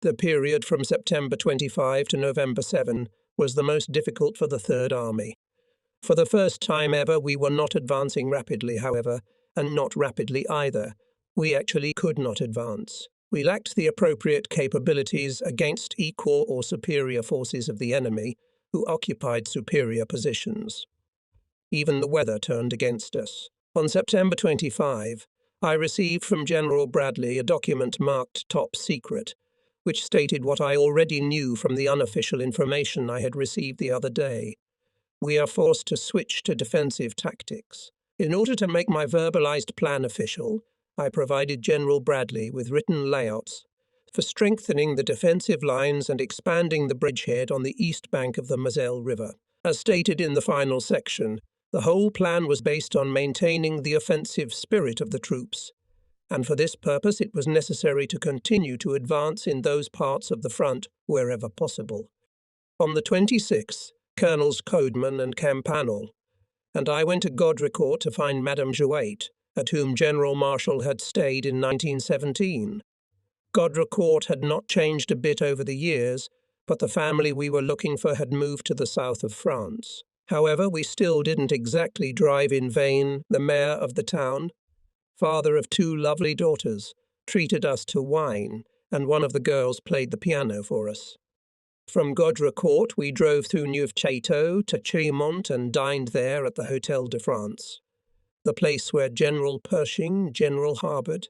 The period from September 25 to November 7 was the most difficult for the Third Army. For the first time ever, we were not advancing rapidly, however, and not rapidly either. We actually could not advance. We lacked the appropriate capabilities against equal or superior forces of the enemy, who occupied superior positions. Even the weather turned against us. On September 25, I received from General Bradley a document marked Top Secret, which stated what I already knew from the unofficial information I had received the other day. We are forced to switch to defensive tactics. In order to make my verbalized plan official, I provided General Bradley with written layouts for strengthening the defensive lines and expanding the bridgehead on the east bank of the Moselle River. As stated in the final section, the whole plan was based on maintaining the offensive spirit of the troops, and for this purpose it was necessary to continue to advance in those parts of the front wherever possible. On the 26th, Colonels Codeman and Campanel and I went to Godricourt to find Madame Jouet, at whom General Marshall had stayed in 1917. Godricourt had not changed a bit over the years, but the family we were looking for had moved to the south of France. However, we still didn't exactly drive in vain. The mayor of the town, father of 2 lovely daughters, treated us to wine, and one of the girls played the piano for us. From Godricourt, we drove through Neufchâteau to Chaumont and dined there at the Hôtel de France, the place where General Pershing, General Harbord,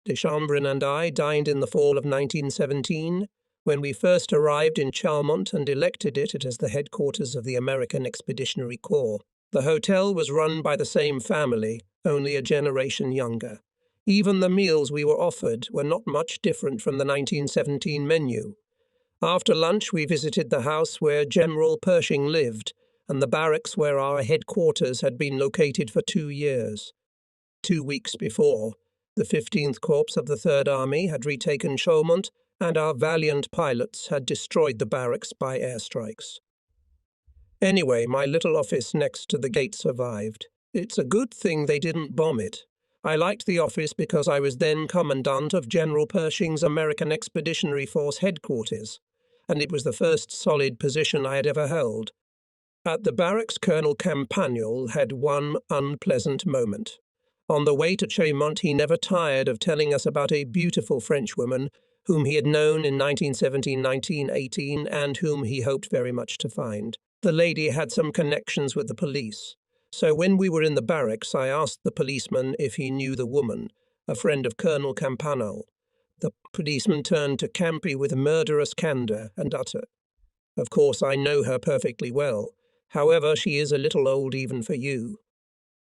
Deschambault and I dined in the fall of 1917, when we first arrived in Chaumont and elected it as the headquarters of the American Expeditionary Corps. The hotel was run by the same family, only a generation younger. Even the meals we were offered were not much different from the 1917 menu. After lunch, we visited the house where General Pershing lived, and the barracks where our headquarters had been located for 2 years. 2 weeks before, the 15th Corps of the Third Army had retaken Chaumont, and our valiant pilots had destroyed the barracks by airstrikes. Anyway, my little office next to the gate survived. It's a good thing they didn't bomb it. I liked the office because I was then commandant of General Pershing's American Expeditionary Force headquarters, and it was the first solid position I had ever held. At the barracks, Colonel Campanel had one unpleasant moment. On the way to Chaumont, he never tired of telling us about a beautiful Frenchwoman whom he had known in 1917-1918 and whom he hoped very much to find. The lady had some connections with the police, so when we were in the barracks, I asked the policeman if he knew the woman, a friend of Colonel Campanel. The policeman turned to Campy with murderous candour and uttered, "Of course, I know her perfectly well. However, she is a little old even for you."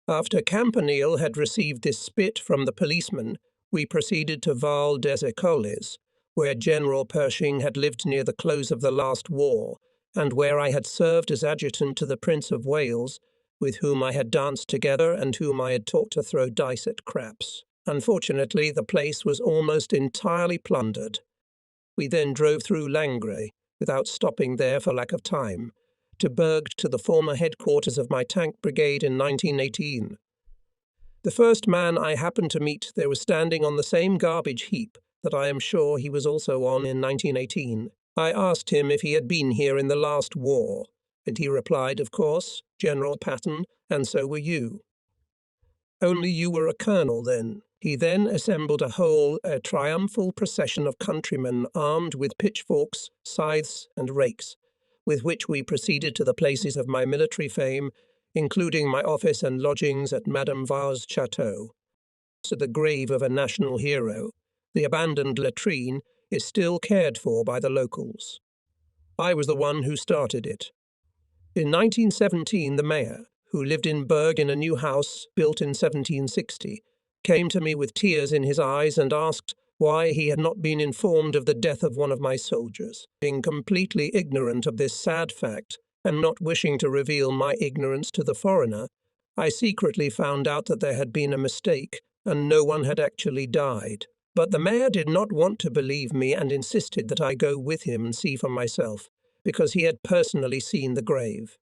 After Campanile had received this spit from the policeman, we proceeded to Val des Écoles, where General Pershing had lived near the close of the last war, and where I had served as adjutant to the Prince of Wales, with whom I had danced together and whom I had taught to throw dice at craps. Unfortunately, the place was almost entirely plundered. We then drove through Langres, without stopping there for lack of time, to Berg, to the former headquarters of my tank brigade in 1918. The first man I happened to meet there was standing on the same garbage heap that I am sure he was also on in 1918. I asked him if he had been here in the last war, and he replied, "Of course, General Patton, and so were you." "Only you were a colonel then." He then assembled a triumphal procession of countrymen armed with pitchforks, scythes, and rakes, with which we proceeded to the places of my military fame, including my office and lodgings at Madame Var's chateau. To the grave of a national hero, the abandoned latrine is still cared for by the locals. I was the one who started it. In 1917, the mayor, who lived in Berg in a new house built in 1760, came to me with tears in his eyes and asked why he had not been informed of the death of one of my soldiers. Being completely ignorant of this sad fact, and not wishing to reveal my ignorance to the foreigner, I secretly found out that there had been a mistake and no one had actually died. But the mayor did not want to believe me and insisted that I go with him and see for myself, because he had personally seen the grave.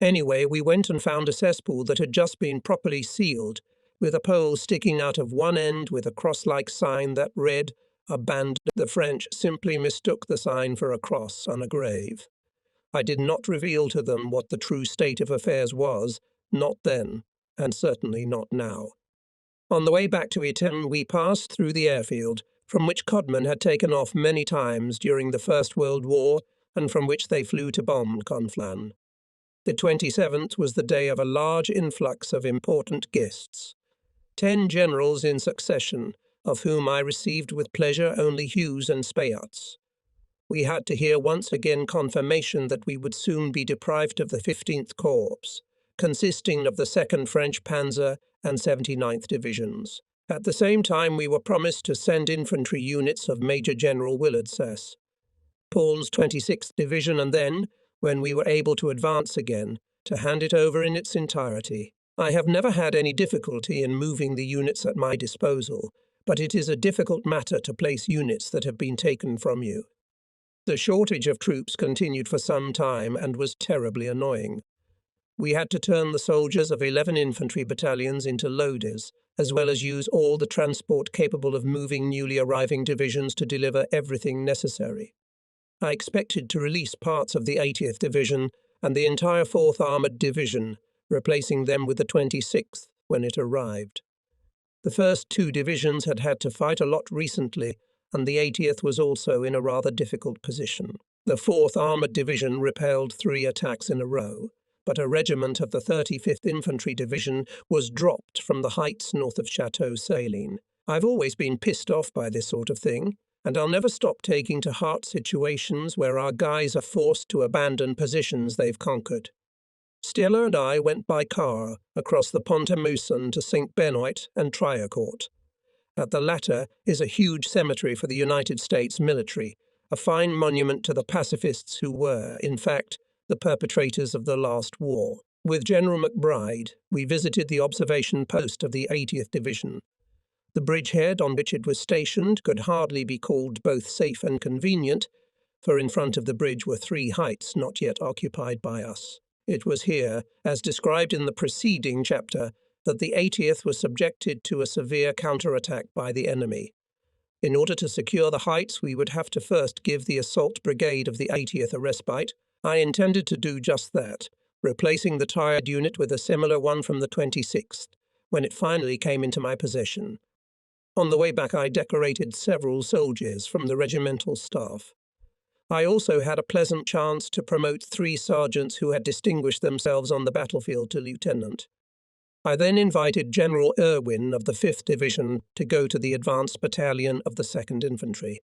Anyway, we went and found a cesspool that had just been properly sealed, with a pole sticking out of one end with a cross-like sign that read, A band. The French simply mistook the sign for a cross on a grave. I did not reveal to them what the true state of affairs was, not then, and certainly not now. On the way back to Eton, we passed through the airfield, from which Codman had taken off many times during the First World War, and from which they flew to bomb Conflans. The 27th was the day of a large influx of important guests. 10 generals in succession, of whom I received with pleasure only Hughes and Speyarts. We had to hear once again confirmation that we would soon be deprived of the 15th Corps, consisting of the 2nd French Panzer and 79th Divisions. At the same time, we were promised to send infantry units of Major General Willard Sess, Paul's 26th Division, and then, when we were able to advance again, to hand it over in its entirety. I have never had any difficulty in moving the units at my disposal, but it is a difficult matter to place units that have been taken from you. The shortage of troops continued for some time and was terribly annoying. We had to turn the soldiers of 11 infantry battalions into loaders, as well as use all the transport capable of moving newly arriving divisions to deliver everything necessary. I expected to release parts of the 80th Division and the entire 4th Armoured Division, replacing them with the 26th when it arrived. The first 2 divisions had to fight a lot recently, and the 80th was also in a rather difficult position. The 4th Armoured Division repelled 3 attacks in a row, but a regiment of the 35th Infantry Division was dropped from the heights north of Chateau Seille. I've always been pissed off by this sort of thing, and I'll never stop taking to heart situations where our guys are forced to abandon positions they've conquered. Stella and I went by car across the Pont à Mousson to St. Benoit and Triacourt. At the latter is a huge cemetery for the United States military, a fine monument to the pacifists who were, in fact, the perpetrators of the last war. With General McBride, we visited the observation post of the 80th Division. The bridgehead on which it was stationed could hardly be called both safe and convenient, for in front of the bridge were 3 heights not yet occupied by us. It was here, as described in the preceding chapter, that the 80th was subjected to a severe counterattack by the enemy. In order to secure the heights, we would have to first give the assault brigade of the 80th a respite. I intended to do just that, replacing the tired unit with a similar one from the 26th, when it finally came into my possession. On the way back, I decorated several soldiers from the regimental staff. I also had a pleasant chance to promote 3 sergeants who had distinguished themselves on the battlefield to lieutenant. I then invited General Irwin of the 5th Division to go to the advanced battalion of the 2nd Infantry.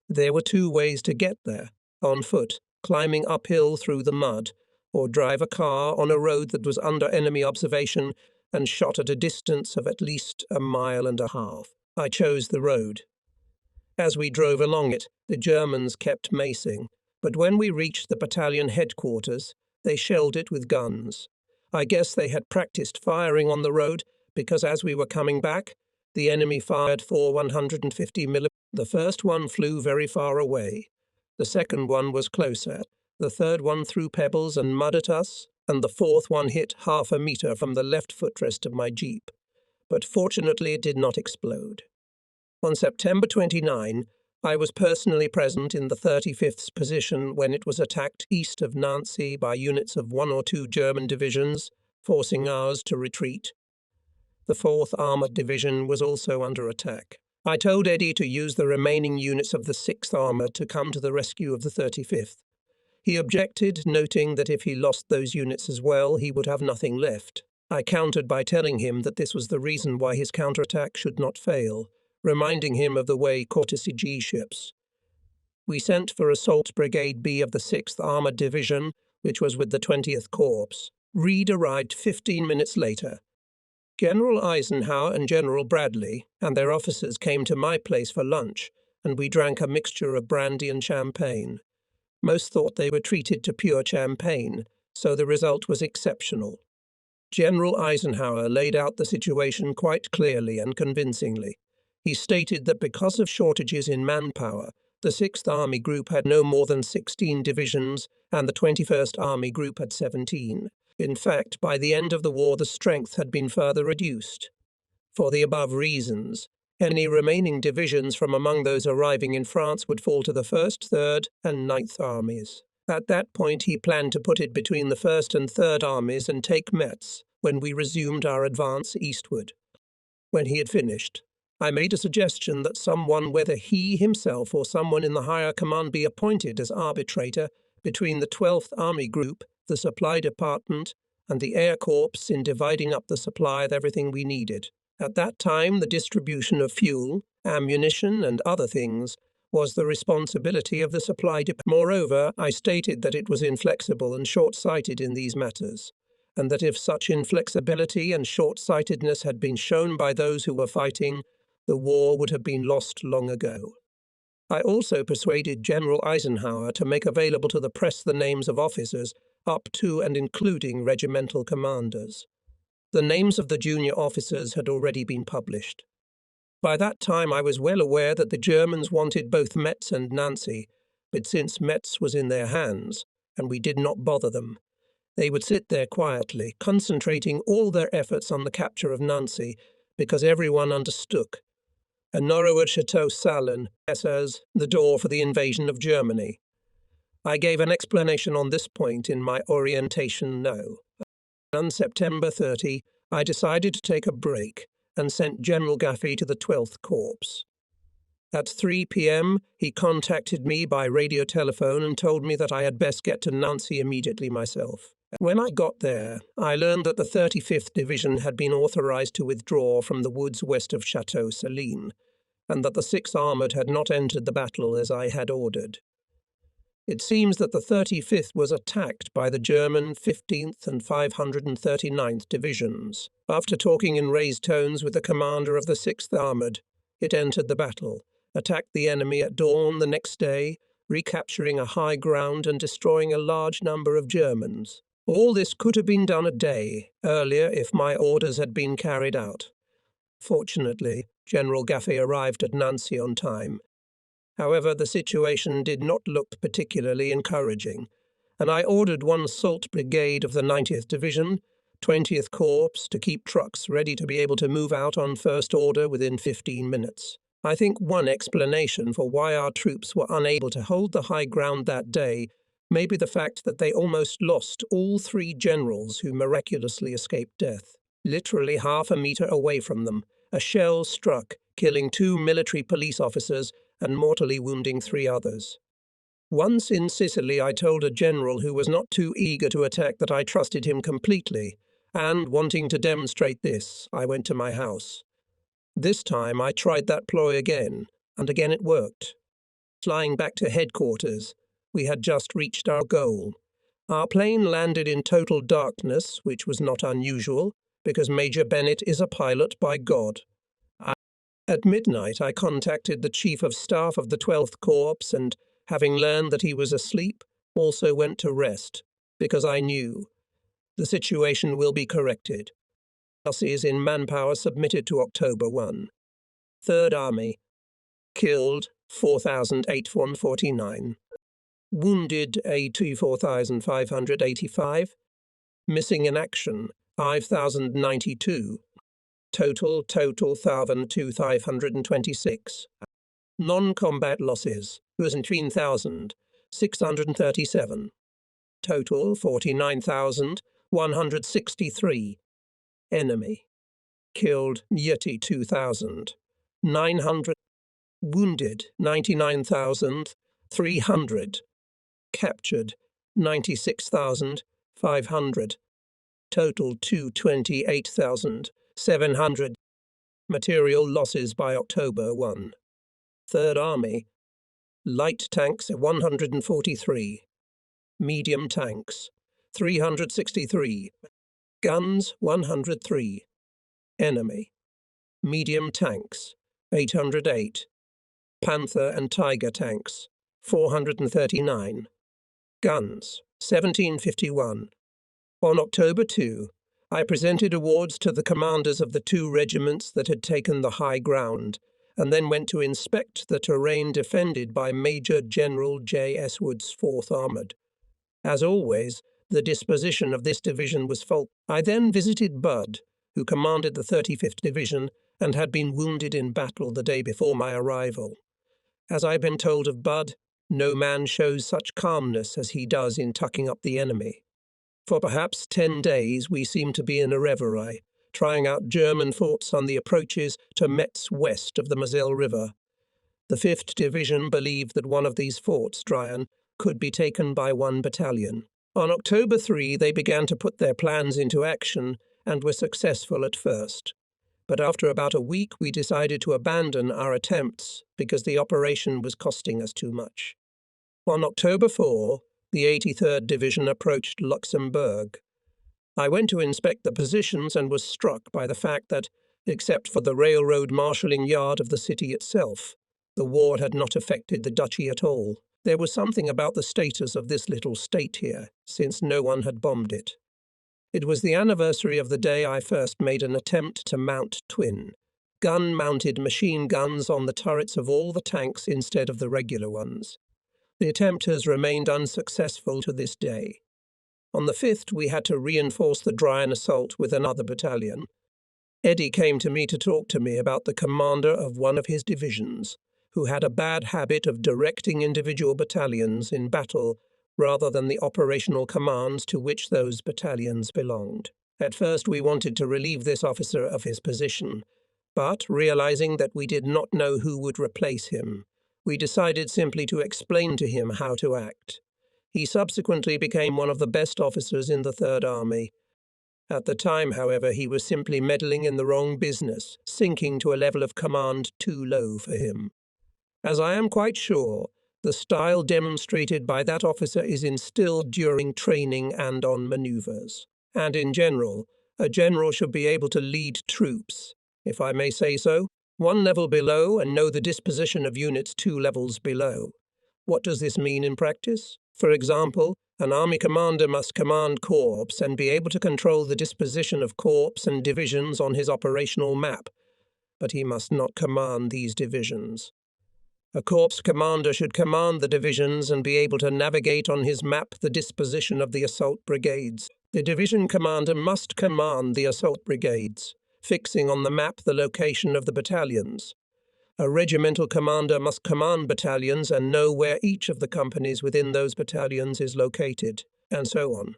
There were 2 ways to get there: on foot, climbing uphill through the mud, or drive a car on a road that was under enemy observation and shot at a distance of at least 1.5 miles. I chose the road. As we drove along it, the Germans kept macing, but when we reached the battalion headquarters, they shelled it with guns. I guess they had practiced firing on the road, because as we were coming back, the enemy fired 4 150mm. The first one flew very far away. The second one was closer. The third one threw pebbles and mud at us, and the fourth one hit 0.5 meter from the left footrest of my jeep. But fortunately it did not explode. On September 29, I was personally present in the 35th's position when it was attacked east of Nancy by units of 1 or 2 German divisions, forcing ours to retreat. The 4th Armoured Division was also under attack. I told Eddie to use the remaining units of the 6th Armoured to come to the rescue of the 35th. He objected, noting that if he lost those units as well, he would have nothing left. I countered by telling him that this was the reason why his counterattack should not fail, reminding him of the way Cortesigi ships. We sent for Assault Brigade B of the 6th Armoured Division, which was with the 20th Corps. Reed arrived 15 minutes later. General Eisenhower and General Bradley and their officers came to my place for lunch, and we drank a mixture of brandy and champagne. Most thought they were treated to pure champagne, so the result was exceptional. General Eisenhower laid out the situation quite clearly and convincingly. He stated that because of shortages in manpower, the 6th Army Group had no more than 16 divisions and the 21st Army Group had 17. In fact, by the end of the war, the strength had been further reduced. For the above reasons, Any remaining divisions from among those arriving in France would fall to the 1st, 3rd, and 9th Armies. At that point, he planned to put it between the 1st and 3rd Armies and take Metz when we resumed our advance eastward. When he had finished, I made a suggestion that someone, whether he himself or someone in the higher command, be appointed as arbitrator between the 12th Army Group, the Supply Department, and the Air Corps in dividing up the supply of everything we needed. At that time, the distribution of fuel, ammunition, and other things was the responsibility of the Supply Department. Moreover, I stated that it was inflexible and short-sighted in these matters, and that if such inflexibility and short-sightedness had been shown by those who were fighting, the war would have been lost long ago. I also persuaded General Eisenhower to make available to the press the names of officers up to and including regimental commanders. The names of the junior officers had already been published. By that time I was well aware that the Germans wanted both Metz and Nancy, but since Metz was in their hands, and we did not bother them, they would sit there quietly, concentrating all their efforts on the capture of Nancy, because everyone understood. And Norwood Chateau Saarland as the door for the invasion of Germany. I gave an explanation on this point in my orientation now. On September 30, I decided to take a break and sent General Gaffey to the 12th Corps. At 3 p.m., he contacted me by radio telephone and told me that I had best get to Nancy immediately myself. When I got there, I learned that the 35th Division had been authorized to withdraw from the woods west of Chateau Seille, and that the 6th Armoured had not entered the battle as I had ordered. It seems that the 35th was attacked by the German 15th and 539th Divisions. After talking in raised tones with the commander of the 6th Armoured, it entered the battle, attacked the enemy at dawn the next day, recapturing a high ground and destroying a large number of Germans. All this could have been done a day earlier if my orders had been carried out. Fortunately, General Gaffey arrived at Nancy on time. However, the situation did not look particularly encouraging, and I ordered one assault brigade of the 90th Division, 20th Corps, to keep trucks ready to be able to move out on first order within 15 minutes. I think one explanation for why our troops were unable to hold the high ground that day may be the fact that they almost lost all 3 generals who miraculously escaped death. Literally half a meter away from them, a shell struck, killing 2 military police officers and mortally wounding 3 others. Once in Sicily, I told a general who was not too eager to attack that I trusted him completely, and, wanting to demonstrate this, I went to my house. This time I tried that ploy again, and again it worked. Flying back to headquarters, we had just reached our goal. Our plane landed in total darkness, which was not unusual, because Major Bennett is a pilot by God. At midnight, I contacted the Chief of Staff of the 12th Corps and, having learned that he was asleep, also went to rest, because I knew the situation will be corrected. Losses in manpower submitted to October 1. 3rd Army. Killed 4,849. Wounded A2 4,585. Missing in action 5,092. Total 1,526. Non-combat losses 13,637. Total 49,163. Enemy. Killed 2,000. Wounded 99,300. Captured 96,500. Total 228,700. Material losses by October 1. 3rd Army. Light tanks 143. Medium tanks 363. Guns 103. Enemy. Medium tanks 808. Panther and Tiger tanks 439. Guns 1751. On October 2, I presented awards to the commanders of the 2 regiments that had taken the high ground, and then went to inspect the terrain defended by Major General J.S. Wood's 4th Armoured. As always, the disposition of this division was faulty. I then visited Budd, who commanded the 35th Division, and had been wounded in battle the day before my arrival. As I've been told of Bud, no man shows such calmness as he does in tucking up the enemy. For perhaps 10 days we seemed to be in a reverie, trying out German forts on the approaches to Metz west of the Moselle River. The 5th Division believed that one of these forts, Rhine, could be taken by one battalion. On October 3, they began to put their plans into action and were successful at first. But after about a week, we decided to abandon our attempts because the operation was costing us too much. On October 4, the 83rd Division approached Luxembourg. I went to inspect the positions and was struck by the fact that, except for the railroad marshalling yard of the city itself, the war had not affected the duchy at all. There was something about the status of this little state here, since no one had bombed it. It was the anniversary of the day I first made an attempt to mount twin, gun-mounted machine guns on the turrets of all the tanks instead of the regular ones. The attempt has remained unsuccessful to this day. On the 5th, we had to reinforce the Rhine assault with another battalion. Eddie came to me to talk to me about the commander of one of his divisions, who had a bad habit of directing individual battalions in battle rather than the operational commands to which those battalions belonged. At first we wanted to relieve this officer of his position, but, realizing that we did not know who would replace him, we decided simply to explain to him how to act. He subsequently became one of the best officers in the Third Army. At the time, however, he was simply meddling in the wrong business, sinking to a level of command too low for him. As I am quite sure, the style demonstrated by that officer is instilled during training and on maneuvers. And in general, a general should be able to lead troops, if I may say so, one level below and know the disposition of units 2 levels below. What does this mean in practice? For example, an army commander must command corps and be able to control the disposition of corps and divisions on his operational map, but he must not command these divisions. A corps commander should command the divisions and be able to navigate on his map the disposition of the assault brigades. The division commander must command the assault brigades, fixing on the map the location of the battalions. A regimental commander must command battalions and know where each of the companies within those battalions is located, and so on.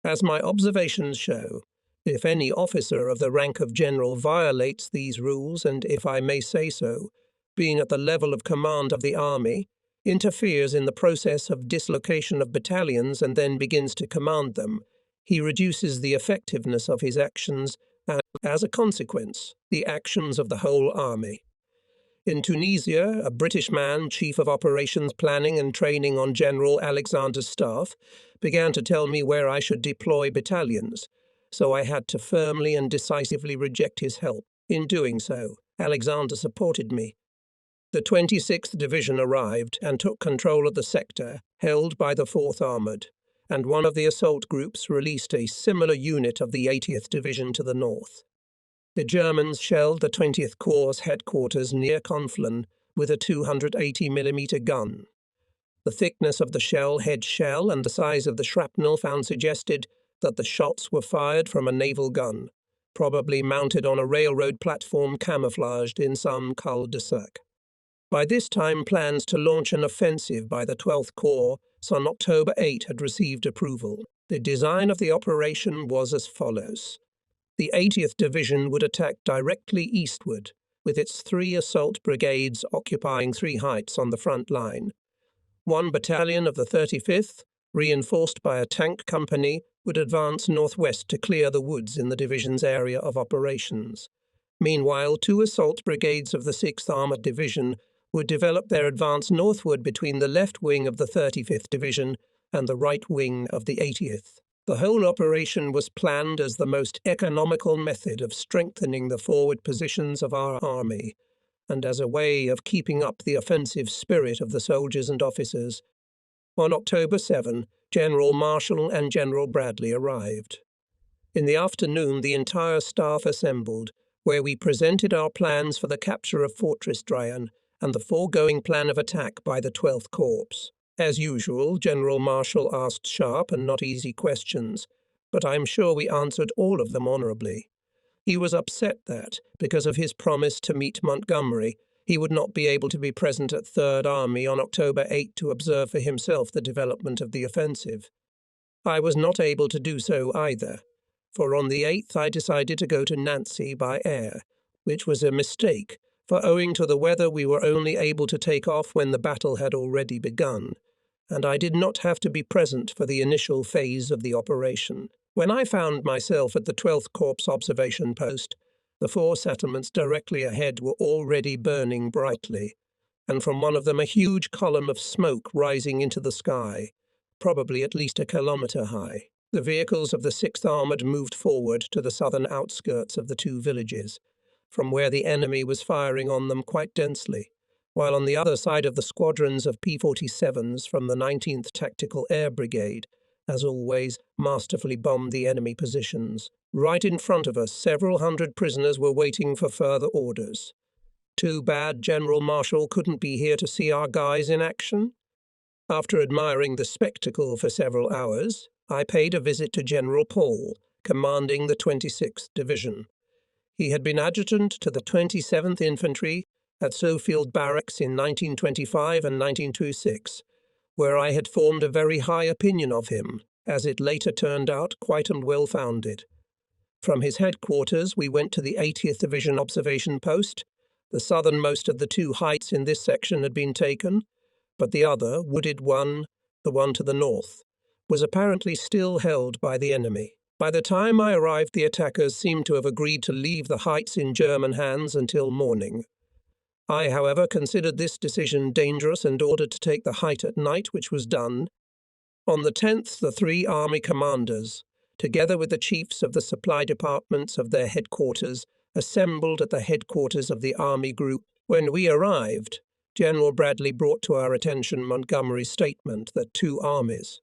As my observations show, if any officer of the rank of general violates these rules, and if I may say so, being at the level of command of the army, interferes in the process of dislocation of battalions and then begins to command them, he reduces the effectiveness of his actions and, as a consequence, the actions of the whole army. In Tunisia, a British man, Chief of Operations Planning and Training on General Alexander's staff, began to tell me where I should deploy battalions, so I had to firmly and decisively reject his help. In doing so, Alexander supported me. The 26th Division arrived and took control of the sector held by the 4th Armoured, and one of the assault groups released a similar unit of the 80th Division to the north. The Germans shelled the 20th Corps' headquarters near Conflans with a 280mm gun. The thickness of the head shell and the size of the shrapnel found suggested that the shots were fired from a naval gun, probably mounted on a railroad platform camouflaged in some cul-de-sac. By this time, plans to launch an offensive by the 12th Corps on October 8 had received approval. The design of the operation was as follows. The 80th Division would attack directly eastward, with its 3 assault brigades occupying 3 heights on the front line. 1 battalion of the 35th, reinforced by a tank company, would advance northwest to clear the woods in the division's area of operations. Meanwhile, 2 assault brigades of the 6th Armoured Division would develop their advance northward between the left wing of the 35th Division and the right wing of the 80th. The whole operation was planned as the most economical method of strengthening the forward positions of our army, and as a way of keeping up the offensive spirit of the soldiers and officers. On October 7, General Marshall and General Bradley arrived. In the afternoon, the entire staff assembled, where we presented our plans for the capture of Fortress Rhine and the foregoing plan of attack by the 12th Corps. As usual, General Marshall asked sharp and not easy questions, but I am sure we answered all of them honourably. He was upset that, because of his promise to meet Montgomery, he would not be able to be present at Third Army on October 8 to observe for himself the development of the offensive. I was not able to do so either, for on the 8th I decided to go to Nancy by air, which was a mistake, for owing to the weather we were only able to take off when the battle had already begun, and I did not have to be present for the initial phase of the operation. When I found myself at the 12th Corps observation post, the 4 settlements directly ahead were already burning brightly, and from one of them a huge column of smoke rising into the sky, probably at least a kilometre high. The vehicles of the 6th Armoured moved forward to the southern outskirts of the 2 villages, from where the enemy was firing on them quite densely, while on the other side of the squadrons of P-47s from the 19th Tactical Air Brigade, as always, masterfully bombed the enemy positions. Right in front of us, several hundred prisoners were waiting for further orders. Too bad General Marshall couldn't be here to see our guys in action. After admiring the spectacle for several hours, I paid a visit to General Paul, commanding the 26th Division. He had been adjutant to the 27th Infantry at Sofield Barracks in 1925 and 1926, where I had formed a very high opinion of him, as it later turned out quite well-founded. From his headquarters we went to the 80th Division observation post. The southernmost of the 2 heights in this section had been taken, but the other, wooded one, the one to the north, was apparently still held by the enemy. By the time I arrived, the attackers seemed to have agreed to leave the heights in German hands until morning. I, however, considered this decision dangerous and ordered to take the height at night, which was done. On the 10th, the 3 army commanders, together with the chiefs of the supply departments of their headquarters, assembled at the headquarters of the army group. When we arrived, General Bradley brought to our attention Montgomery's statement that 2 armies,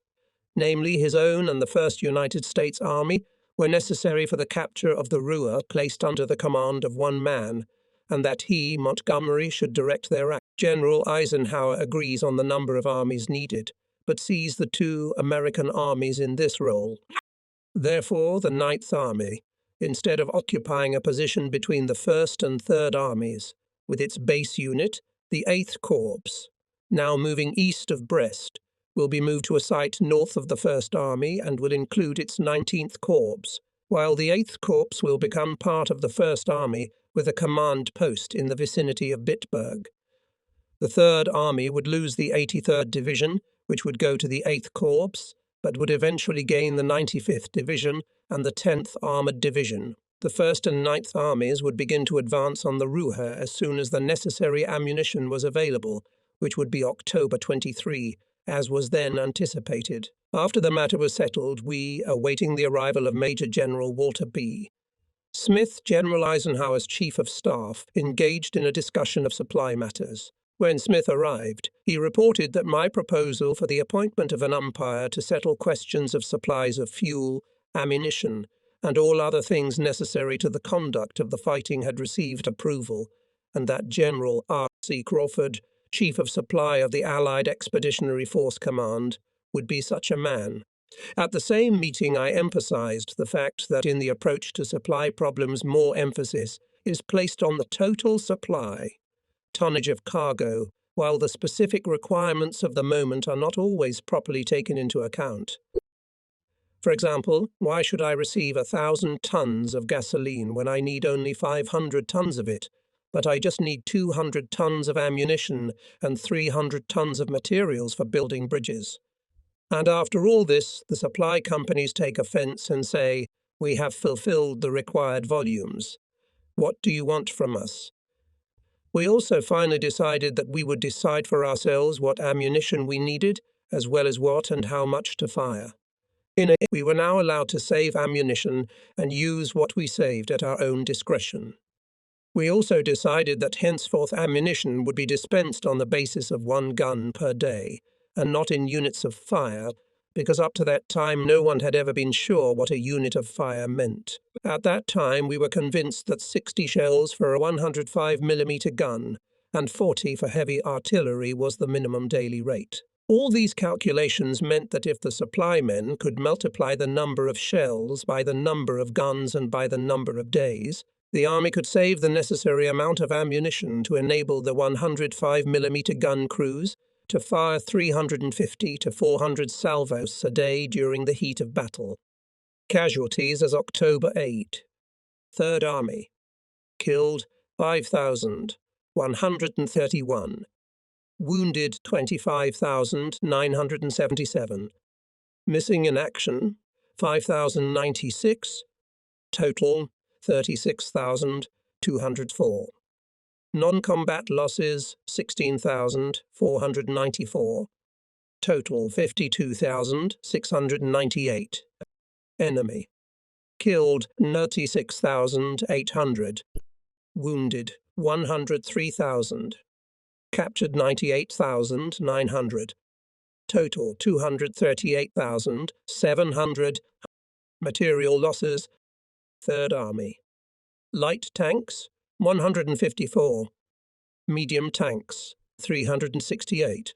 namely his own and the 1st United States Army, were necessary for the capture of the Ruhr placed under the command of 1 man, and that he, Montgomery, should direct their act. General Eisenhower agrees on the number of armies needed, but sees the 2 American armies in this role. Therefore, the 9th Army, instead of occupying a position between the 1st and 3rd Armies, with its base unit, the 8th Corps, now moving east of Brest, will be moved to a site north of the 1st Army and will include its 19th Corps, while the 8th Corps will become part of the 1st Army with a command post in the vicinity of Bitburg. The 3rd Army would lose the 83rd Division, which would go to the 8th Corps, but would eventually gain the 95th Division and the 10th Armoured Division. The 1st and 9th Armies would begin to advance on the Ruhr as soon as the necessary ammunition was available, which would be October 23, as was then anticipated. After the matter was settled, we, awaiting the arrival of Major General Walter B. Smith, General Eisenhower's Chief of Staff, engaged in a discussion of supply matters. When Smith arrived, he reported that my proposal for the appointment of an umpire to settle questions of supplies of fuel, ammunition, and all other things necessary to the conduct of the fighting had received approval, and that General R.C. Crawford, Chief of Supply of the Allied Expeditionary Force Command, would be such a man. At the same meeting I emphasized the fact that in the approach to supply problems more emphasis is placed on the total supply, tonnage of cargo, while the specific requirements of the moment are not always properly taken into account. For example, why should I receive 1,000 tons of gasoline when I need only 500 tons of it, but I just need 200 tons of ammunition and 300 tons of materials for building bridges? And after all this, the supply companies take offense and say, "We have fulfilled the required volumes. What do you want from us?" We also finally decided that we would decide for ourselves what ammunition we needed, as well as what and how much to fire. We were now allowed to save ammunition and use what we saved at our own discretion. We also decided that henceforth ammunition would be dispensed on the basis of 1 gun per day, and not in units of fire, because up to that time no one had ever been sure what a unit of fire meant. At that time we were convinced that 60 shells for a 105mm gun and 40 for heavy artillery was the minimum daily rate. All these calculations meant that if the supply men could multiply the number of shells by the number of guns and by the number of days, the army could save the necessary amount of ammunition to enable the 105mm gun crews to fire 350 to 400 salvos a day during the heat of battle. Casualties as October 8. Third Army. Killed 5,131. Wounded 25,977. Missing in action 5,096. Total 36,204. Non-combat losses 16,494. Total 52,698. Enemy. Killed 96,800. Wounded 103,000. Captured 98,900. Total 238,700. Material losses. Third Army. Light tanks 154. Medium tanks 368.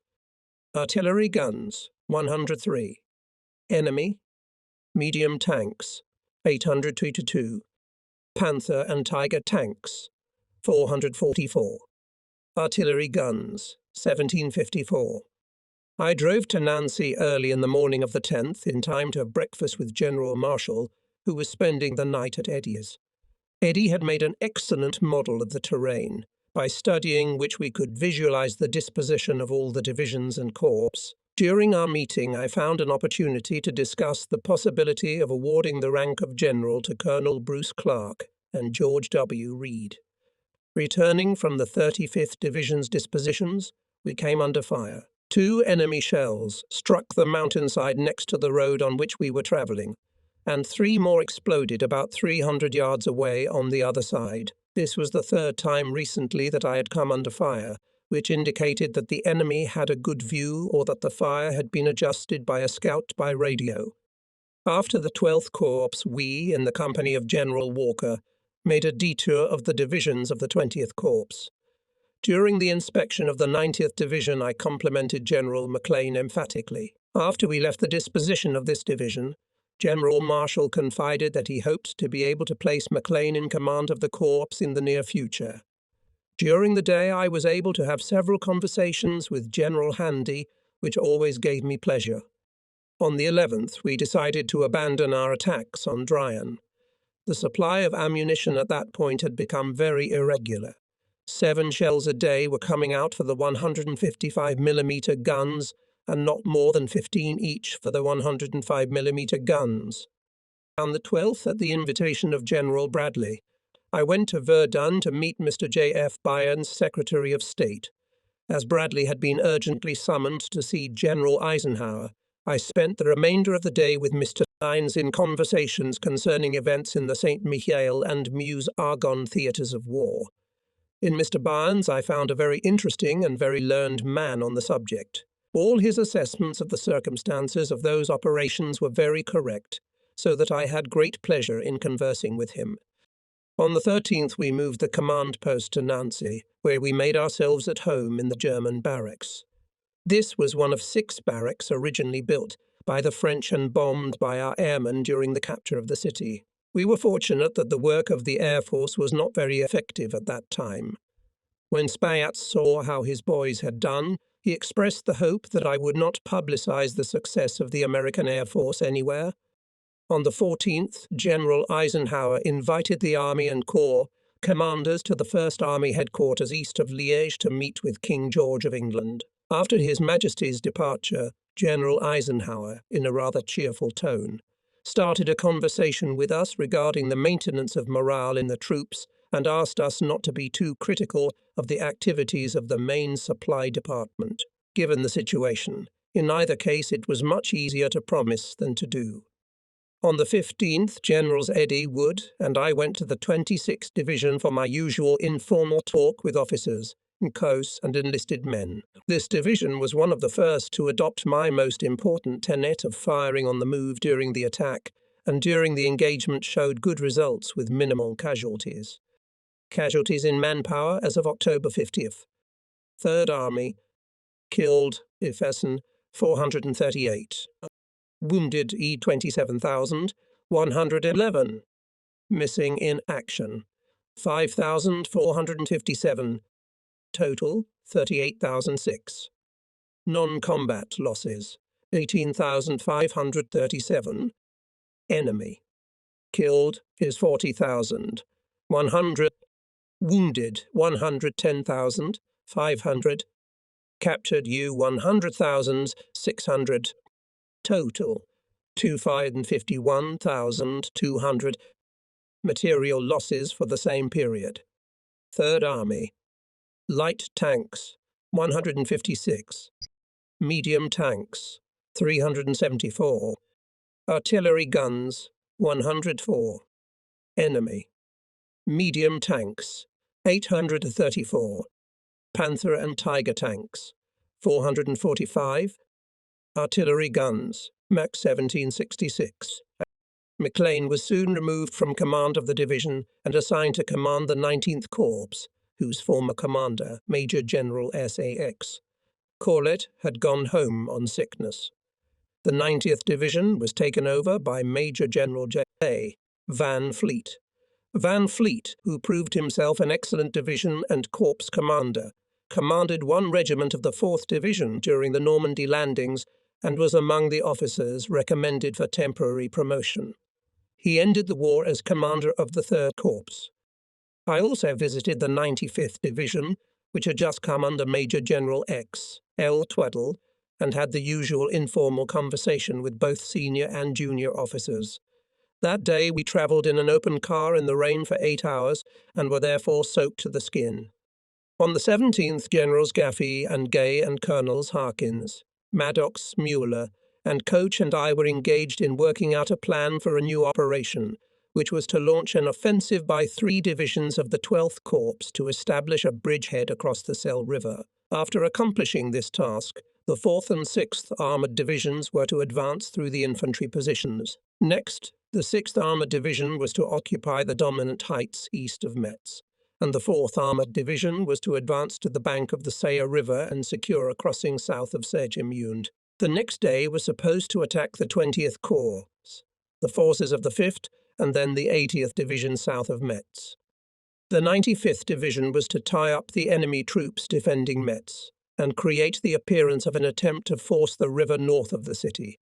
Artillery guns 103. Enemy. Medium tanks 822. Panther and Tiger tanks 444. Artillery guns 1754. I drove to Nancy early in the morning of the 10th in time to have breakfast with General Marshall, who was spending the night at Eddie's. Eddie had made an excellent model of the terrain, by studying which we could visualize the disposition of all the divisions and corps. During our meeting, I found an opportunity to discuss the possibility of awarding the rank of general to Colonel Bruce Clark and George W. Reed. Returning from the 35th Division's dispositions, we came under fire. 2 enemy shells struck the mountainside next to the road on which we were travelling, and 3 more exploded about 300 yards away on the other side. This was the 3rd time recently that I had come under fire, which indicated that the enemy had a good view or that the fire had been adjusted by a scout by radio. After the 12th Corps, we, in the company of General Walker, made a detour of the divisions of the 20th Corps. During the inspection of the 90th Division, I complimented General Maclean emphatically. After we left the disposition of this division, General Marshall confided that he hoped to be able to place Maclean in command of the corps in the near future. During the day, I was able to have several conversations with General Handy, which always gave me pleasure. On the 11th, we decided to abandon our attacks on Rhine. The supply of ammunition at that point had become very irregular. 7 shells a day were coming out for the 155mm guns, and not more than 15 each for the 105mm guns. On the 12th, at the invitation of General Bradley, I went to Verdun to meet Mr. J.F. Bayern's Secretary of State. As Bradley had been urgently summoned to see General Eisenhower, I spent the remainder of the day with Mr. Hines in conversations concerning events in the St. Michael and Meuse-Argonne theatres of war. In Mr. Barnes, I found a very interesting and very learned man on the subject. All his assessments of the circumstances of those operations were very correct, so that I had great pleasure in conversing with him. On the 13th, we moved the command post to Nancy, where we made ourselves at home in the German barracks. This was one of 6 barracks originally built by the French and bombed by our airmen during the capture of the city. We were fortunate that the work of the Air Force was not very effective at that time. When Spayatz saw how his boys had done, he expressed the hope that I would not publicize the success of the American Air Force anywhere. On the 14th, General Eisenhower invited the Army and Corps commanders to the 1st Army headquarters east of Liège to meet with King George of England. After His Majesty's departure, General Eisenhower, in a rather cheerful tone, started a conversation with us regarding the maintenance of morale in the troops and asked us not to be too critical of the activities of the main supply department. Given the situation, in either case it was much easier to promise than to do. On the 15th, Generals Eddy, Wood, and I went to the 26th Division for my usual informal talk with officers, COS, and enlisted men. This division was one of the first to adopt my most important tenet of firing on the move during the attack, and during the engagement showed good results with minimal casualties. Casualties in Manpower as of October 50th. Third Army. Killed, if Essen, 438. Wounded E 27,111. Missing in action 5,457. Total 38,006. Non-combat losses 18,537. Enemy killed is 40,000. 100. Wounded 110,500. Captured U 100,600. Total 251,200. Material losses for the same period. Third Army. Light tanks 156. Medium tanks 374. Artillery guns 104. Enemy. Medium tanks 834. Panther and Tiger tanks 445. Artillery guns Mach 1766. Maclean was soon removed from command of the division and assigned to command the 19th Corps, whose former commander, Major General S.A.X. Corlett, had gone home on sickness. The 90th Division was taken over by Major General J. Van Fleet. Van Fleet, who proved himself an excellent division and corps commander, commanded one regiment of the 4th Division during the Normandy landings and was among the officers recommended for temporary promotion. He ended the war as commander of the 3rd Corps. I also visited the 95th Division, which had just come under Major General X. L. Tweddle, and had the usual informal conversation with both senior and junior officers. That day we travelled in an open car in the rain for 8 hours and were therefore soaked to the skin. On the 17th, Generals Gaffey and Gay and Colonels Harkins, Maddox, Mueller, and Coach and I were engaged in working out a plan for a new operation, which was to launch an offensive by 3 divisions of the 12th Corps to establish a bridgehead across the Seille River. After accomplishing this task, the 4th and 6th Armoured Divisions were to advance through the infantry positions. Next, the 6th Armoured Division was to occupy the dominant heights east of Metz, and the 4th Armoured Division was to advance to the bank of the Seille River and secure a crossing south of Saarland. The next day was supposed to attack the 20th Corps, the forces of the 5th, and then the 80th Division south of Metz. The 95th Division was to tie up the enemy troops defending Metz and create the appearance of an attempt to force the river north of the city.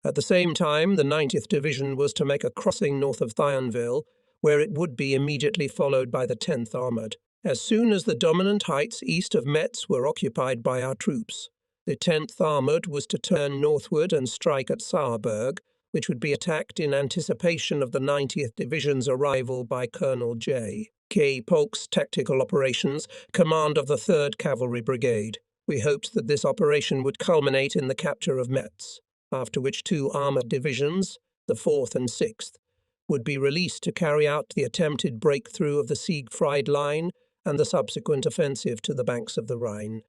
At the same time, the 90th Division was to make a crossing north of Thionville, where it would be immediately followed by the 10th Armoured. As soon as the dominant heights east of Metz were occupied by our troops, the 10th Armoured was to turn northward and strike at Saarburg, which would be attacked in anticipation of the 90th Division's arrival by Colonel J. K. Polk's Tactical Operations, command of the 3rd Cavalry Brigade. We hoped that this operation would culminate in the capture of Metz, after which 2 armoured divisions, the 4th and 6th, would be released to carry out the attempted breakthrough of the Siegfried Line and the subsequent offensive to the banks of the Rhine.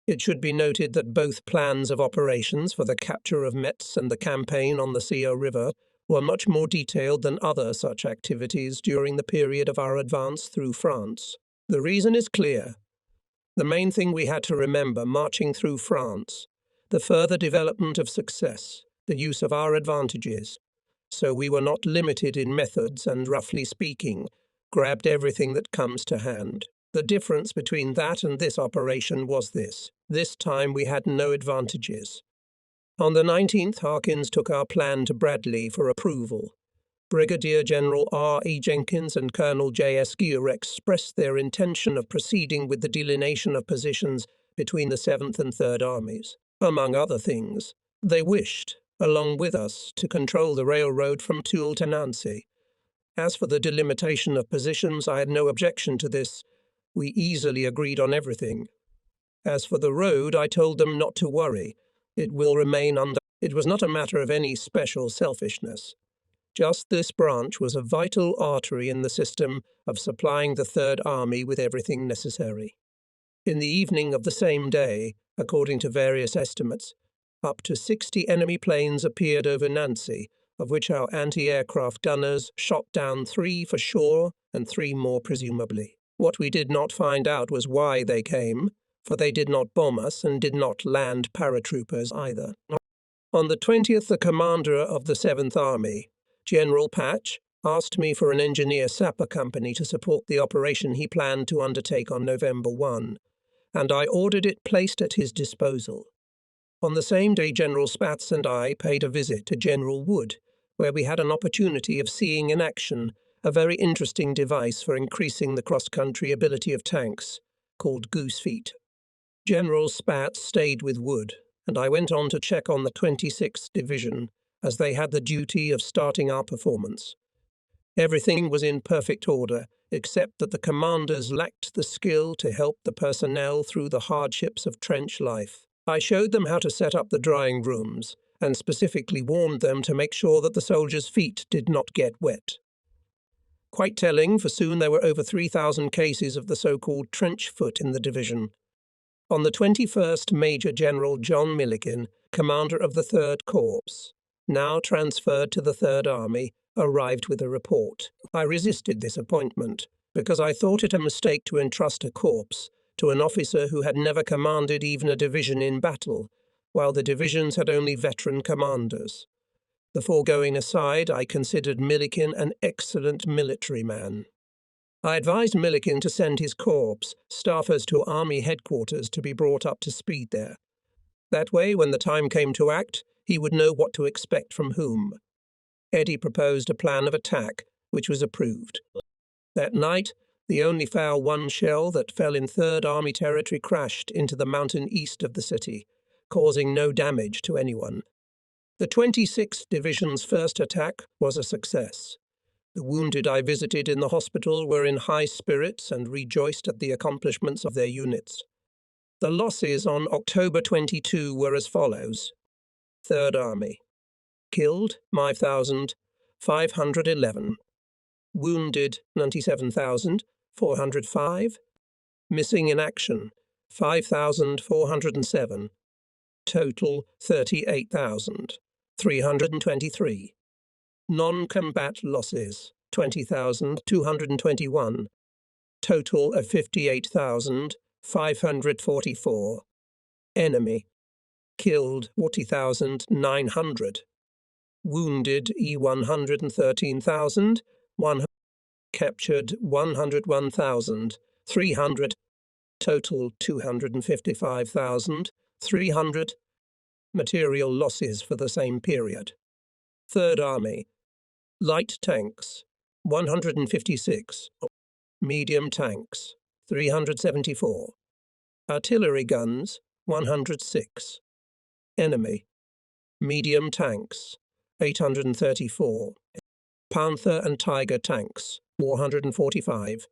It should be noted that both plans of operations for the capture of Metz and the campaign on the Seille River were much more detailed than other such activities during the period of our advance through France. The reason is clear. The main thing we had to remember marching through France, the further development of success, the use of our advantages. So we were not limited in methods and, roughly speaking, grabbed everything that comes to hand. The difference between that and this operation was this. This time we had no advantages. On the 19th, Harkins took our plan to Bradley for approval. Brigadier General R. E. Jenkins and Colonel J. S. Gear expressed their intention of proceeding with the delineation of positions between the 7th and 3rd Armies. Among other things, they wished, along with us, to control the railroad from Toul to Nancy. As for the delimitation of positions, I had no objection to this. We easily agreed on everything. As for the road, I told them not to worry. It will remain under. It was not a matter of any special selfishness. Just this branch was a vital artery in the system of supplying the 3rd Army with everything necessary. In the evening of the same day, according to various estimates, up to 60 enemy planes appeared over Nancy, of which our anti-aircraft gunners shot down 3 for sure and 3 more presumably. What we did not find out was why they came, for they did not bomb us and did not land paratroopers either. On the 20th, the commander of the 7th Army, General Patch, asked me for an engineer sapper company to support the operation he planned to undertake on November 1, and I ordered it placed at his disposal. On the same day, General Spatz and I paid a visit to General Wood, where we had an opportunity of seeing in action a very interesting device for increasing the cross-country ability of tanks, called Goose Feet. General Spatz stayed with Wood, and I went on to check on the 26th Division, as they had the duty of starting our performance. Everything was in perfect order, except that the commanders lacked the skill to help the personnel through the hardships of trench life. I showed them how to set up the drying rooms, and specifically warned them to make sure that the soldiers' feet did not get wet. Quite telling, for soon there were over 3,000 cases of the so-called trench foot in the division. On the 21st, Major General John Milliken, commander of the 3rd Corps, now transferred to the 3rd Army, arrived with a report. I resisted this appointment, because I thought it a mistake to entrust a corps to an officer who had never commanded even a division in battle, while the divisions had only veteran commanders. The foregoing aside, I considered Milliken an excellent military man. I advised Milliken to send his corps staffers to Army headquarters to be brought up to speed there. That way, when the time came to act, he would know what to expect from whom. Eddie proposed a plan of attack, which was approved. That night, the only foul one shell that fell in 3rd Army territory crashed into the mountain east of the city, causing no damage to anyone. The 26th Division's first attack was a success. The wounded I visited in the hospital were in high spirits and rejoiced at the accomplishments of their units. The losses on October 22 were as follows. 3rd Army. Killed, 5,511. Wounded, 97,405. Missing in action, 5,407. Total, 38,323. Non-combat losses, 20,221. Total of 58,544. Enemy. Killed, 40,900. Wounded, 113,100. Captured, 101,300. Total, 255,300. Material losses for the same period. 3rd Army. Light tanks, 156. Medium tanks, 374. Artillery guns, 106. Enemy. Medium tanks, 834. Panther and Tiger tanks, 445.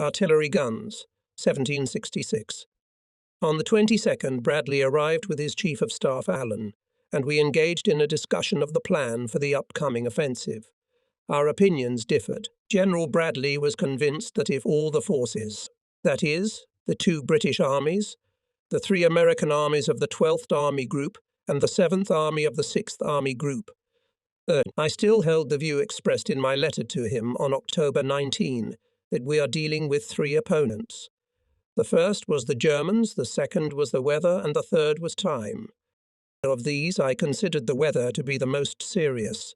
Artillery guns, 1766. On the 22nd, Bradley arrived with his Chief of Staff, Allen, and we engaged in a discussion of the plan for the upcoming offensive. Our opinions differed. General Bradley was convinced that if all the forces, that is, the 2 British armies, the 3 American armies of the 12th Army Group, and the 7th Army of the 6th Army Group. I still held the view expressed in my letter to him on October 19, that we are dealing with 3 opponents. The first was the Germans, the second was the weather, and the third was time. Of these, I considered the weather to be the most serious,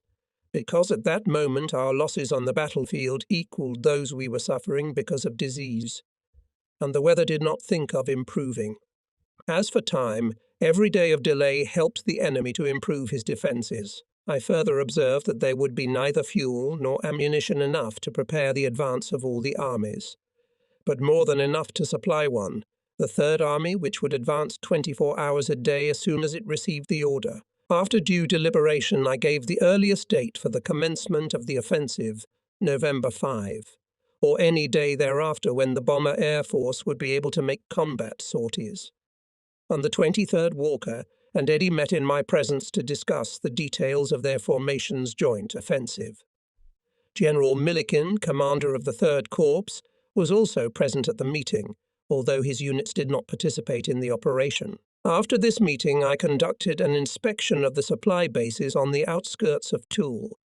because at that moment our losses on the battlefield equalled those we were suffering because of disease, and the weather did not think of improving. As for time, every day of delay helped the enemy to improve his defences. I further observed that there would be neither fuel nor ammunition enough to prepare the advance of all the armies, but more than enough to supply one, the 3rd Army, which would advance 24 hours a day as soon as it received the order. After due deliberation, I gave the earliest date for the commencement of the offensive, November 5, or any day thereafter when the Bomber Air Force would be able to make combat sorties. On the 23rd, Walker and Eddie met in my presence to discuss the details of their formation's joint offensive. General Milliken, commander of the 3rd Corps, was also present at the meeting, although his units did not participate in the operation. After this meeting, I conducted an inspection of the supply bases on the outskirts of Toul,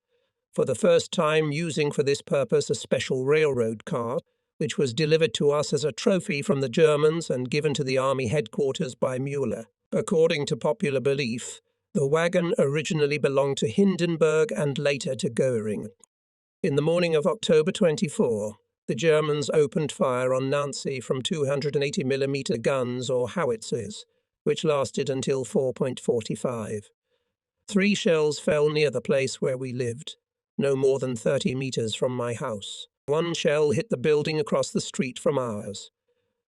for the first time using for this purpose a special railroad car, which was delivered to us as a trophy from the Germans and given to the army headquarters by Müller. According to popular belief, the wagon originally belonged to Hindenburg and later to Göring. In the morning of October 24, the Germans opened fire on Nancy from 280mm guns or howitzers, which lasted until 4.45. 3 shells fell near the place where we lived, no more than 30 meters from my house. 1 shell hit the building across the street from ours.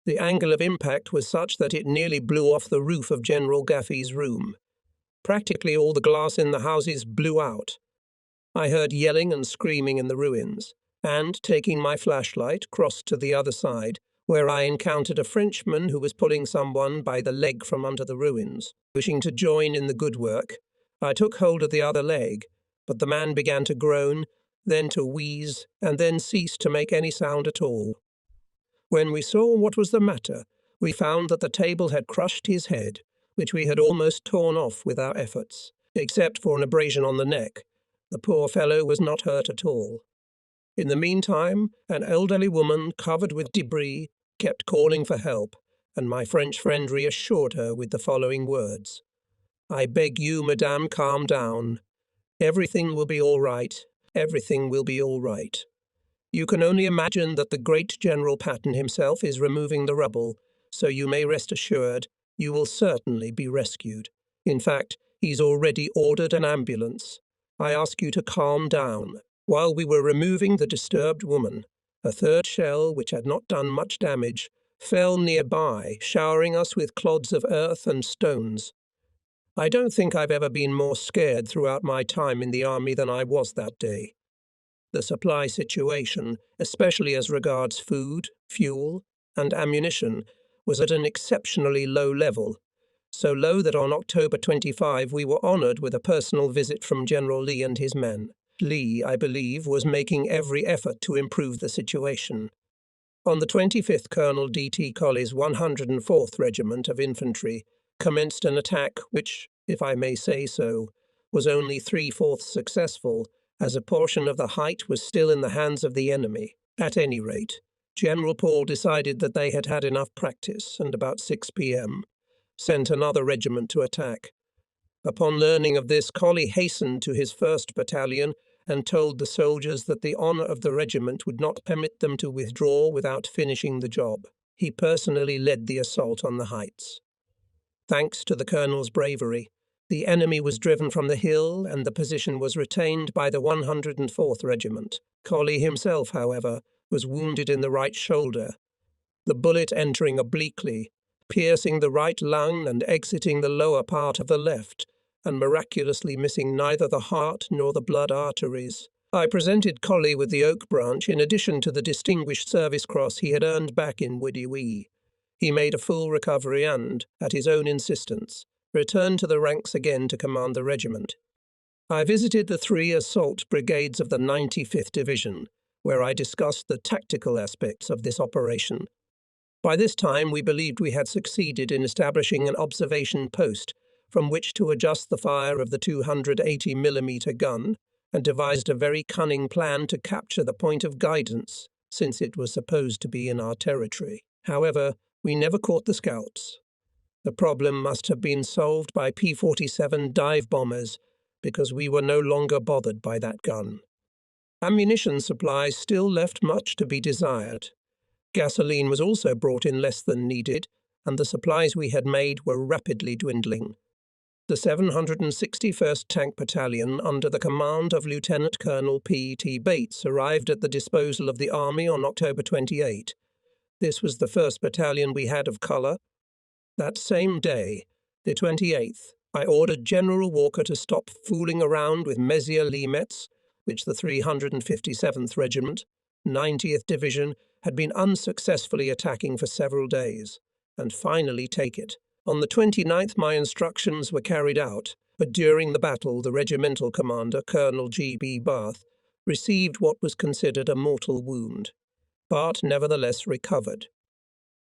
The angle of impact was such that it nearly blew off the roof of General Gaffey's room. Practically all the glass in the houses blew out. I heard yelling and screaming in the ruins, and, taking my flashlight, crossed to the other side, where I encountered a Frenchman who was pulling someone by the leg from under the ruins. Wishing to join in the good work, I took hold of the other leg, but the man began to groan, then to wheeze, and then ceased to make any sound at all. When we saw what was the matter, we found that the table had crushed his head, which we had almost torn off with our efforts, except for an abrasion on the neck. The poor fellow was not hurt at all. In the meantime, an elderly woman covered with debris kept calling for help, and my French friend reassured her with the following words: "I beg you, madame, calm down. Everything will be all right. Everything will be all right. You can only imagine that the great General Patton himself is removing the rubble, so you may rest assured you will certainly be rescued. In fact, he's already ordered an ambulance. I ask you to calm down." While we were removing the disturbed woman, a 3rd shell, which had not done much damage, fell nearby, showering us with clods of earth and stones. I don't think I've ever been more scared throughout my time in the army than I was that day. The supply situation, especially as regards food, fuel, and ammunition, was at an exceptionally low level, so low that on October 25 we were honoured with a personal visit from General Lee and his men. Lee, I believe, was making every effort to improve the situation. On the 25th, Colonel D.T. Colley's 104th Regiment of Infantry commenced an attack which, if I may say so, was only 3/4 successful, as a portion of the height was still in the hands of the enemy. At any rate, General Paul decided that they had had enough practice, and about 6 p.m. sent another regiment to attack. Upon learning of this, Colley hastened to his 1st Battalion and told the soldiers that the honour of the regiment would not permit them to withdraw without finishing the job. He personally led the assault on the heights. Thanks to the colonel's bravery, the enemy was driven from the hill and the position was retained by the 104th Regiment. Colley himself, however, was wounded in the right shoulder, the bullet entering obliquely, piercing the right lung and exiting the lower part of the left, and miraculously missing neither the heart nor the blood arteries. I presented Colley with the Oak Branch in addition to the Distinguished Service Cross he had earned back in WWI. He made a full recovery and, at his own insistence, returned to the ranks again to command the regiment. I visited the 3 assault brigades of the 95th Division, where I discussed the tactical aspects of this operation. By this time we believed we had succeeded in establishing an observation post from which to adjust the fire of the 280mm gun, and devised a very cunning plan to capture the point of guidance, since it was supposed to be in our territory. However, we never caught the scouts. The problem must have been solved by P-47 dive bombers, because we were no longer bothered by that gun. Ammunition supplies still left much to be desired. Gasoline was also brought in less than needed, and the supplies we had made were rapidly dwindling. The 761st Tank Battalion, under the command of Lieutenant Colonel P.T. Bates, arrived at the disposal of the Army on October 28. This was the first battalion we had of colour. That same day, the 28th, I ordered General Walker to stop fooling around with Metz, which the 357th Regiment, 90th Division, had been unsuccessfully attacking for several days, and finally take it. On the 29th, my instructions were carried out, but during the battle the regimental commander, Colonel G.B. Bath, received what was considered a mortal wound, but nevertheless recovered.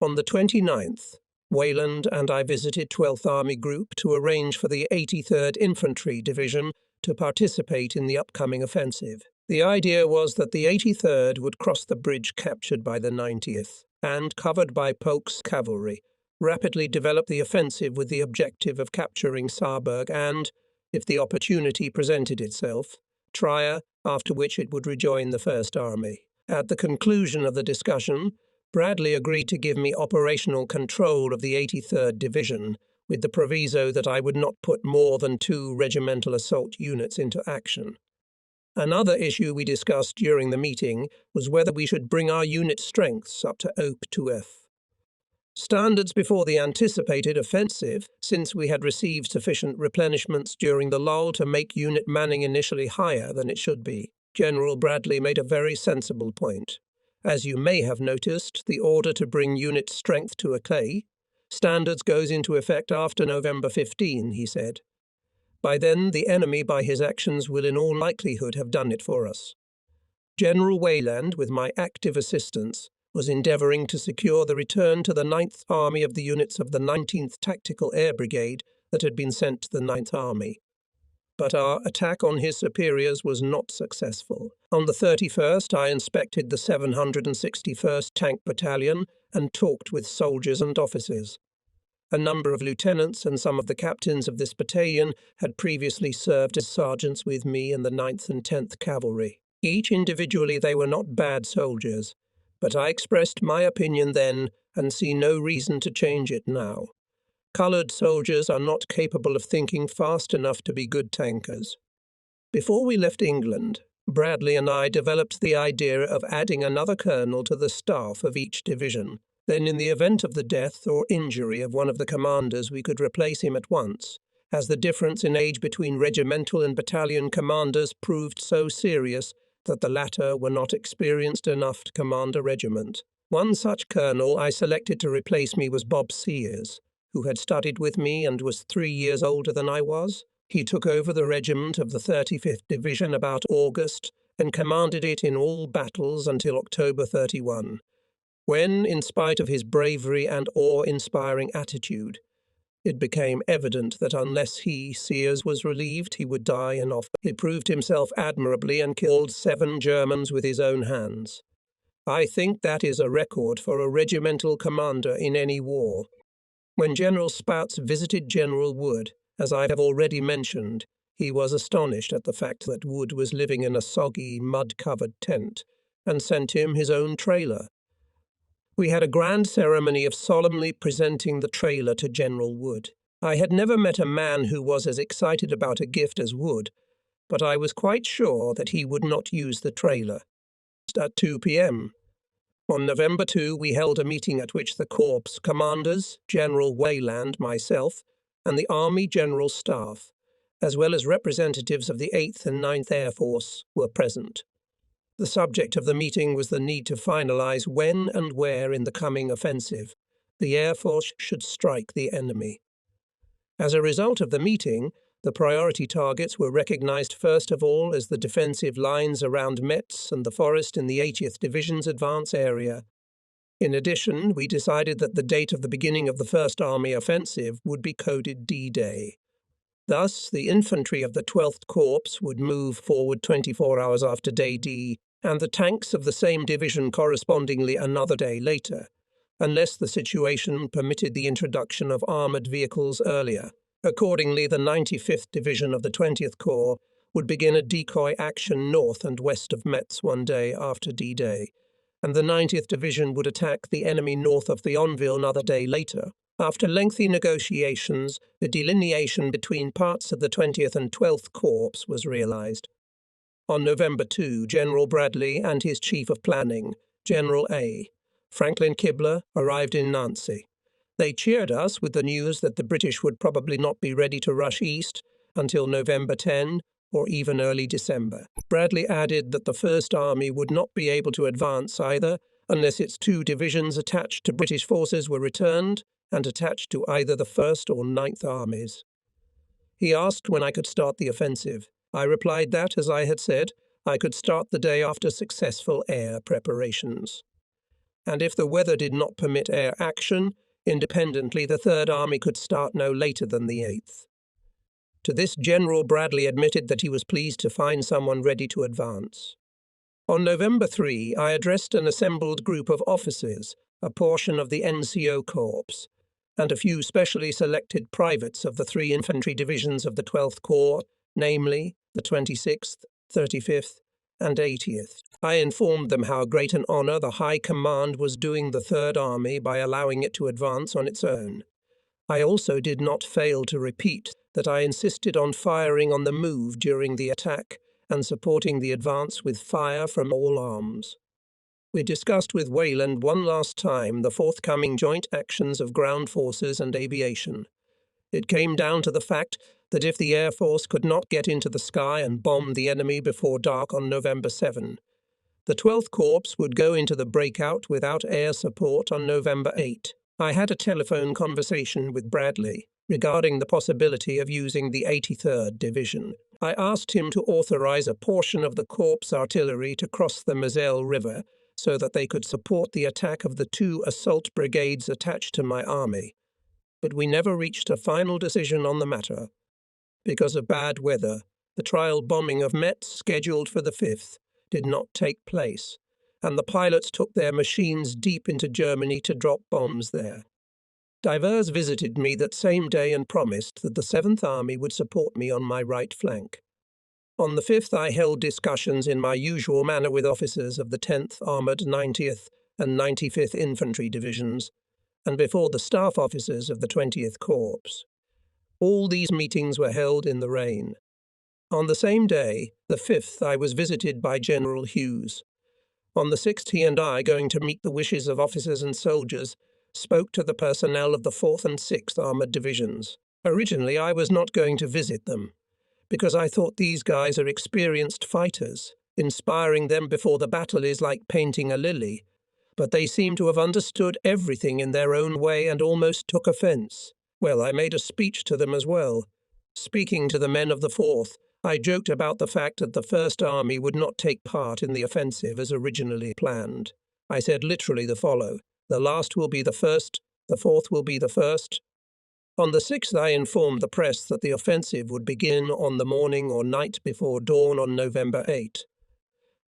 On the 29th, Wayland and I visited 12th Army Group to arrange for the 83rd Infantry Division to participate in the upcoming offensive. The idea was that the 83rd would cross the bridge captured by the 90th and, covered by Polk's cavalry, rapidly develop the offensive with the objective of capturing Saarburg and, if the opportunity presented itself, Trier, after which it would rejoin the First Army. At the conclusion of the discussion, Bradley agreed to give me operational control of the 83rd Division, with the proviso that I would not put more than 2 regimental assault units into action. Another issue we discussed during the meeting was whether we should bring our unit strengths up to OP2F. Standards before the anticipated offensive, since we had received sufficient replenishments during the lull to make unit manning initially higher than it should be. General Bradley made a very sensible point. As you may have noticed, the order to bring unit strength to a clay standards goes into effect after November 15, he said. By then, the enemy, by his actions, will in all likelihood have done it for us. General Wayland, with my active assistance, was endeavouring to secure the return to the 9th Army of the units of the 19th Tactical Air Brigade that had been sent to the 9th Army. But our attack on his superiors was not successful. On the 31st, I inspected the 761st Tank Battalion and talked with soldiers and officers. A number of lieutenants and some of the captains of this battalion had previously served as sergeants with me in the 9th and 10th Cavalry. Each individually they were not bad soldiers, but I expressed my opinion then and see no reason to change it now. Coloured soldiers are not capable of thinking fast enough to be good tankers. Before we left England, Bradley and I developed the idea of adding another colonel to the staff of each division. Then, in the event of the death or injury of one of the commanders, we could replace him at once, as the difference in age between regimental and battalion commanders proved so serious that the latter were not experienced enough to command a regiment. One such colonel I selected to replace me was Bob Sears, who had studied with me and was 3 years older than I was. He took over the regiment of the 35th Division about August and commanded it in all battles until October 31. When, in spite of his bravery and awe-inspiring attitude, it became evident that unless he, Sears, was relieved, he would die in office. He proved himself admirably and killed 7 Germans with his own hands. I think that is a record for a regimental commander in any war. When General Spaatz visited General Wood, as I have already mentioned, he was astonished at the fact that Wood was living in a soggy, mud-covered tent, and sent him his own trailer. We had a grand ceremony of solemnly presenting the trailer to General Wood. I had never met a man who was as excited about a gift as Wood, but I was quite sure that he would not use the trailer. At 2 p.m. On November 2, we held a meeting at which the Corps commanders, General Wayland, myself, and the Army General Staff, as well as representatives of the 8th and 9th Air Force, were present. The subject of the meeting was the need to finalize when and where in the coming offensive the Air Force should strike the enemy. As a result of the meeting, the priority targets were recognized first of all as the defensive lines around Metz and the forest in the 80th Division's advance area. In addition, we decided that the date of the beginning of the First Army offensive would be coded D-Day. Thus, the infantry of the 12th Corps would move forward 24 hours after Day D, and the tanks of the same division correspondingly another day later, unless the situation permitted the introduction of armoured vehicles earlier. Accordingly, the 95th Division of the 20th Corps would begin a decoy action north and west of Metz one day after D-Day, and the 90th Division would attack the enemy north of Thionville another day later. After lengthy negotiations, the delineation between parts of the 20th and 12th Corps was realized. On November 2, General Bradley and his Chief of Planning, General A. Franklin Kibler, arrived in Nancy. They cheered us with the news that the British would probably not be ready to rush east until November 10 or even early December. Bradley added that the First Army would not be able to advance either unless its 2 divisions attached to British forces were returned and attached to either the 1st or 9th Armies. He asked when I could start the offensive. I replied that, as I had said, I could start the day after successful air preparations. And if the weather did not permit air action, independently the Third Army could start no later than the 8th. To this, General Bradley admitted that he was pleased to find someone ready to advance. On November 3, I addressed an assembled group of officers, a portion of the NCO Corps, and a few specially selected privates of the 3 infantry divisions of the 12th Corps, namely the 26th, 35th, and 80th. I informed them how great an honour the High Command was doing the Third Army by allowing it to advance on its own. I also did not fail to repeat that I insisted on firing on the move during the attack and supporting the advance with fire from all arms. We discussed with Wayland one last time the forthcoming joint actions of ground forces and aviation. It came down to the fact that if the Air Force could not get into the sky and bomb the enemy before dark on November 7, the 12th Corps would go into the breakout without air support on November 8. I had a telephone conversation with Bradley regarding the possibility of using the 83rd Division. I asked him to authorize a portion of the Corps artillery to cross the Moselle River so that they could support the attack of the 2 assault brigades attached to my army. But we never reached a final decision on the matter. Because of bad weather, the trial bombing of Metz, scheduled for the 5th, did not take place, and the pilots took their machines deep into Germany to drop bombs there. Divers visited me that same day and promised that the 7th Army would support me on my right flank. On the 5th, I held discussions in my usual manner with officers of the 10th Armoured 90th and 95th Infantry Divisions, and before the staff officers of the 20th Corps. All these meetings were held in the rain. On the same day, the 5th, I was visited by General Hughes. On the 6th, he and I, going to meet the wishes of officers and soldiers, spoke to the personnel of the 4th and 6th Armoured Divisions. Originally, I was not going to visit them, because I thought these guys are experienced fighters. Inspiring them before the battle is like painting a lily. But they seem to have understood everything in their own way and almost took offence. Well, I made a speech to them as well. Speaking to the men of the 4th, I joked about the fact that the First Army would not take part in the offensive as originally planned. I said literally the following: the last will be the first, the 4th will be the first. On the 6th, I informed the press that the offensive would begin on the morning or night before dawn on November 8.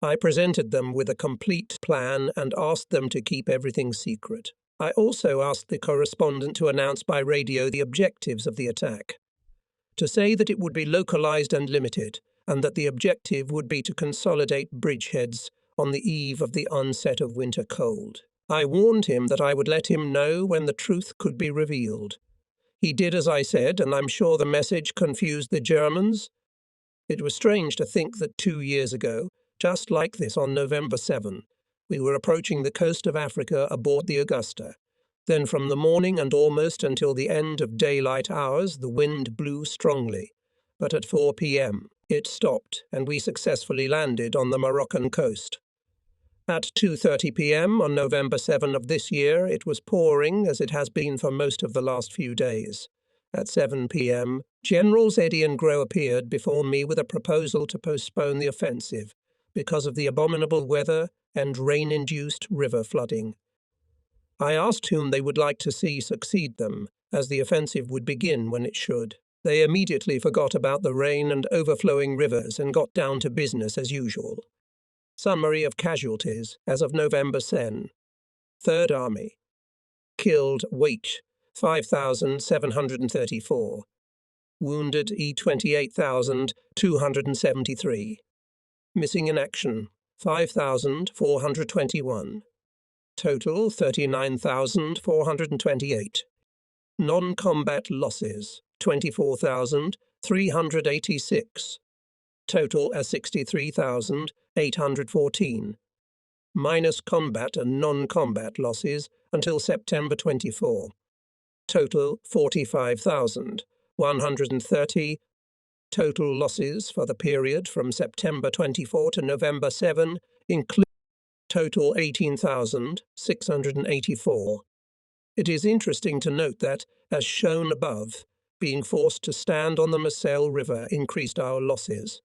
I presented them with a complete plan and asked them to keep everything secret. I also asked the correspondent to announce by radio the objectives of the attack, to say that it would be localized and limited, and that the objective would be to consolidate bridgeheads on the eve of the onset of winter cold. I warned him that I would let him know when the truth could be revealed. He did as I said, and I'm sure the message confused the Germans. It was strange to think that 2 years ago, just like this on November 7, we were approaching the coast of Africa aboard the Augusta. Then from the morning and almost until the end of daylight hours, the wind blew strongly. But at 4 p.m., it stopped, and we successfully landed on the Moroccan coast. At 2:30 p.m. on November 7 of this year, it was pouring, as it has been for most of the last few days. At 7 p.m., Generals Eddy and Grow appeared before me with a proposal to postpone the offensive because of the abominable weather and rain-induced river flooding. I asked whom they would like to see succeed them, as the offensive would begin when it should. They immediately forgot about the rain and overflowing rivers and got down to business as usual. Summary of casualties as of November 10. Third Army. Killed Waich, 5,734. Wounded E28,273. Missing in action, 5,421. Total 39,428. Non-combat losses 24,386. Total as 63,814. Minus combat and non-combat losses until September 24. Total 45,130. Total losses for the period from September 24 to November 7 include total 18,684. It is interesting to note that, as shown above, being forced to stand on the Moselle River increased our losses.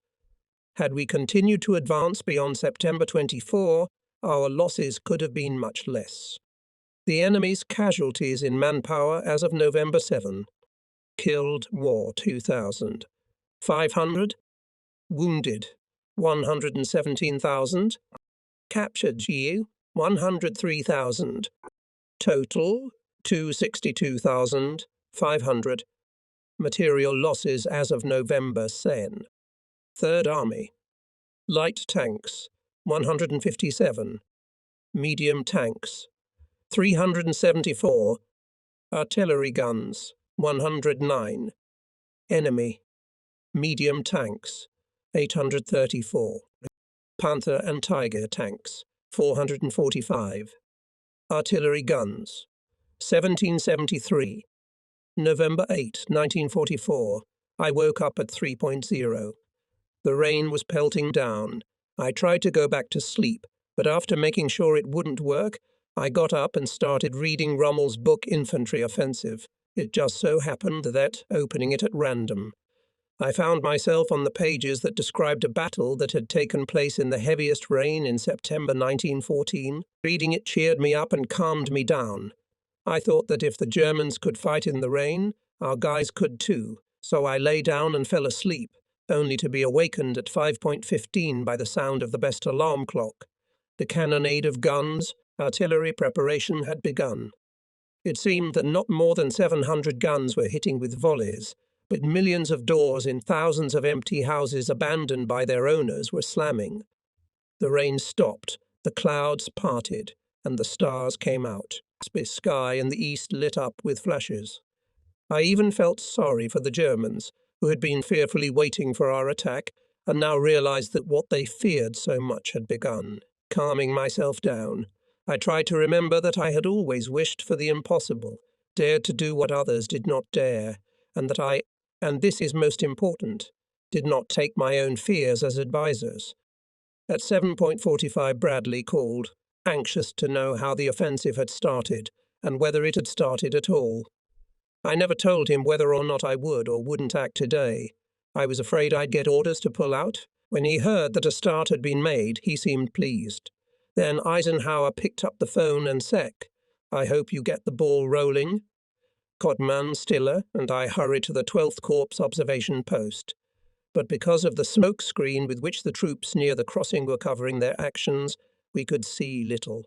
Had we continued to advance beyond September 24, our losses could have been much less. The enemy's casualties in manpower as of November 7. Killed war 2,000. 500. Wounded 117,000. Captured GU, 103,000. Total, 262,500. Material losses as of November Seille. Third Army. Light tanks, 157. Medium tanks, 374. Artillery guns, 109. Enemy. Medium tanks, 834. Panther and Tiger tanks, 445. Artillery guns, 1773. November 8, 1944. I woke up at 3.0. The rain was pelting down. I tried to go back to sleep, but after making sure it wouldn't work, I got up and started reading Rommel's book Infantry Offensive. It just so happened that, opening it at random, I found myself on the pages that described a battle that had taken place in the heaviest rain in September 1914. Reading it cheered me up and calmed me down. I thought that if the Germans could fight in the rain, our guys could too, so I lay down and fell asleep, only to be awakened at 5:15 by the sound of the best alarm clock. The cannonade of guns, artillery preparation had begun. It seemed that not more than 700 guns were hitting with volleys, but millions of doors in thousands of empty houses abandoned by their owners were slamming. The rain stopped, the clouds parted, and the stars came out. The sky in the east lit up with flashes. I even felt sorry for the Germans, who had been fearfully waiting for our attack, and now realized that what they feared so much had begun. Calming myself down, I tried to remember that I had always wished for the impossible, dared to do what others did not dare, and that I, and this is most important, did not take my own fears as advisers. At 7:45 Bradley called, anxious to know how the offensive had started, and whether it had started at all. I never told him whether or not I would or wouldn't act today. I was afraid I'd get orders to pull out. When he heard that a start had been made, he seemed pleased. Then Eisenhower picked up the phone and said, "I hope you get the ball rolling." Codman, Stiller, and I hurried to the 12th Corps observation post. But because of the smoke screen with which the troops near the crossing were covering their actions, we could see little.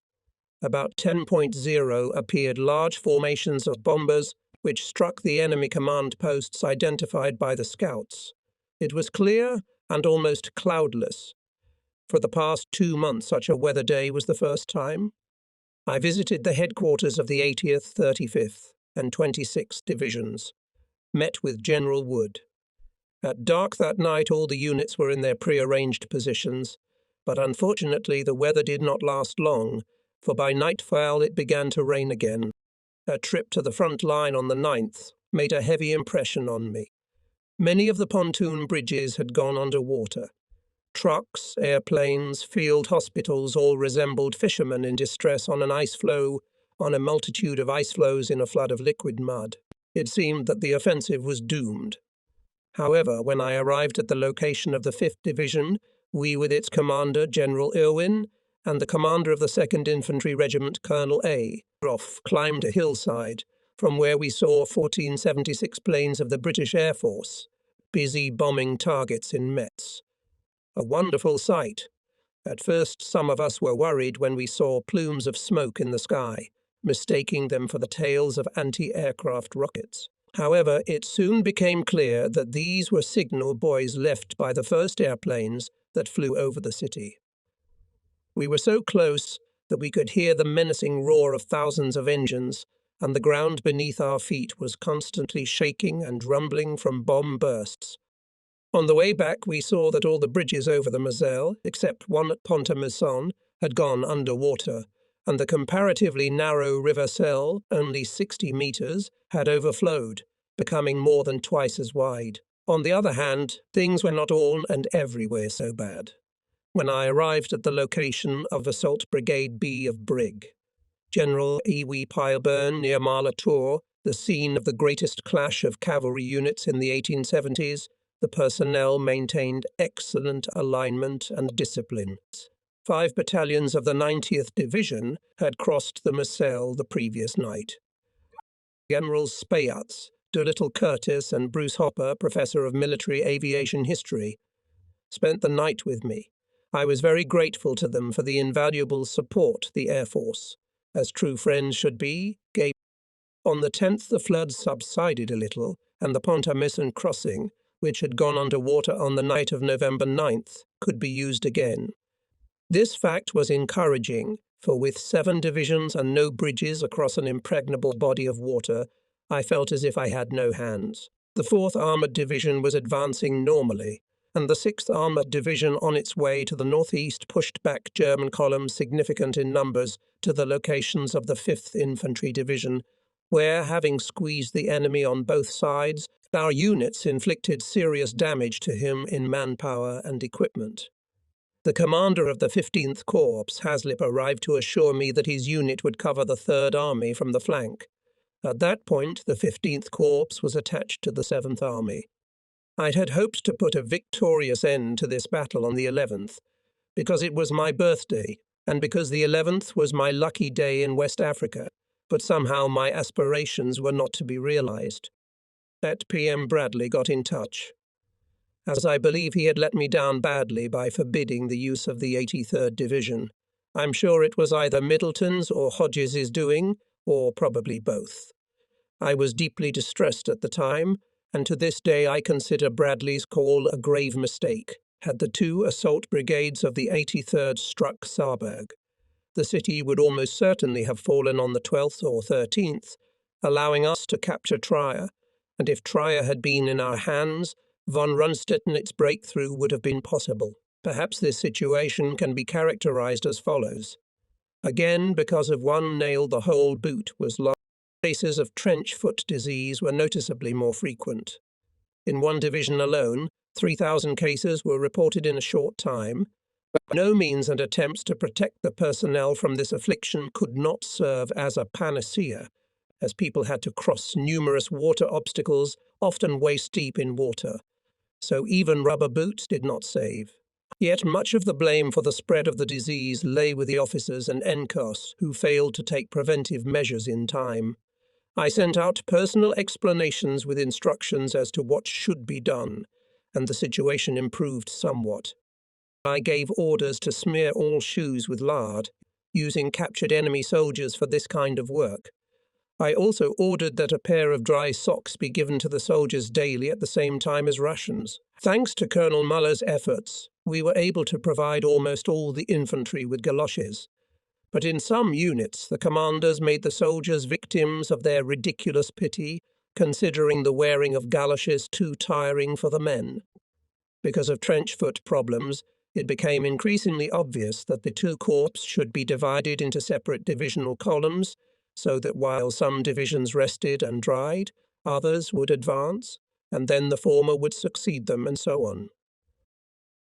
About 10.0 appeared large formations of bombers, which struck the enemy command posts identified by the scouts. It was clear and almost cloudless. For the past 2 months, such a weather day was the first time. I visited the headquarters of the 80th, 35th, and 26th Divisions, met with General Wood. At dark that night, all the units were in their prearranged positions, but unfortunately the weather did not last long, for by nightfall it began to rain again. A trip to the front line on the 9th made a heavy impression on me. Many of the pontoon bridges had gone under water. Trucks, airplanes, field hospitals all resembled fishermen in distress on a multitude of ice floes in a flood of liquid mud. It seemed that the offensive was doomed. However, when I arrived at the location of the 5th Division, we with its commander, General Irwin, and the commander of the 2nd Infantry Regiment, Colonel A. Groff, climbed a hillside, from where we saw 1476 planes of the British Air Force, busy bombing targets in Metz. A wonderful sight. At first, some of us were worried when we saw plumes of smoke in the sky, mistaking them for the tails of anti-aircraft rockets. However, it soon became clear that these were signal buoys left by the first airplanes that flew over the city. We were so close that we could hear the menacing roar of thousands of engines, and the ground beneath our feet was constantly shaking and rumbling from bomb bursts. On the way back, we saw that all the bridges over the Moselle, except one at Pont-à-Mousson, had gone under water, and the comparatively narrow River Seille, only 60 meters, had overflowed, becoming more than twice as wide. On the other hand, things were not all and everywhere so bad. When I arrived at the location of Assault Brigade B of Brig, General Ewy Pileburn near Marlatour, the scene of the greatest clash of cavalry units in the 1870s, the personnel maintained excellent alignment and discipline. 5 battalions of the 90th Division had crossed the Moselle the previous night. Generals Spayatz, Doolittle Curtis, and Bruce Hopper, Professor of Military Aviation History, spent the night with me. I was very grateful to them for the invaluable support the Air Force, as true friends should be, gave. On the 10th the floods subsided a little, and the Pont-à-Mousson crossing, which had gone under water on the night of November 9th, could be used again. This fact was encouraging, for with 7 divisions and no bridges across an impregnable body of water, I felt as if I had no hands. The 4th Armoured Division was advancing normally, and the 6th Armoured Division on its way to the northeast pushed back German columns significant in numbers to the locations of the 5th Infantry Division, where, having squeezed the enemy on both sides, our units inflicted serious damage to him in manpower and equipment. The commander of the 15th Corps, Haslip, arrived to assure me that his unit would cover the 3rd Army from the flank. At that point, the 15th Corps was attached to the 7th Army. I had hoped to put a victorious end to this battle on the 11th, because it was my birthday, and because the 11th was my lucky day in West Africa, but somehow my aspirations were not to be realized. At PM Bradley got in touch, as I believe he had let me down badly by forbidding the use of the 83rd Division. I'm sure it was either Middleton's or Hodges's doing, or probably both. I was deeply distressed at the time, and to this day I consider Bradley's call a grave mistake. Had the 2 assault brigades of the 83rd struck Saarburg, the city would almost certainly have fallen on the 12th or 13th, allowing us to capture Trier, and if Trier had been in our hands, von Rundstedt's breakthrough would have been possible. Perhaps this situation can be characterized as follows. Again, because of one nail the whole boot was lost, cases of trench foot disease were noticeably more frequent. In one division alone, 3,000 cases were reported in a short time. By no means, and attempts to protect the personnel from this affliction could not serve as a panacea, as people had to cross numerous water obstacles, often waist-deep in water. So even rubber boots did not save. Yet much of the blame for the spread of the disease lay with the officers and NCOS who failed to take preventive measures in time. I sent out personal explanations with instructions as to what should be done, and the situation improved somewhat. I gave orders to smear all shoes with lard, using captured enemy soldiers for this kind of work. I also ordered that a pair of dry socks be given to the soldiers daily at the same time as rations. Thanks to Colonel Muller's efforts, we were able to provide almost all the infantry with galoshes. But in some units, the commanders made the soldiers victims of their ridiculous pity, considering the wearing of galoshes too tiring for the men. Because of trench foot problems, it became increasingly obvious that the 2 corps should be divided into separate divisional columns, so that while some divisions rested and dried, others would advance, and then the former would succeed them, and so on.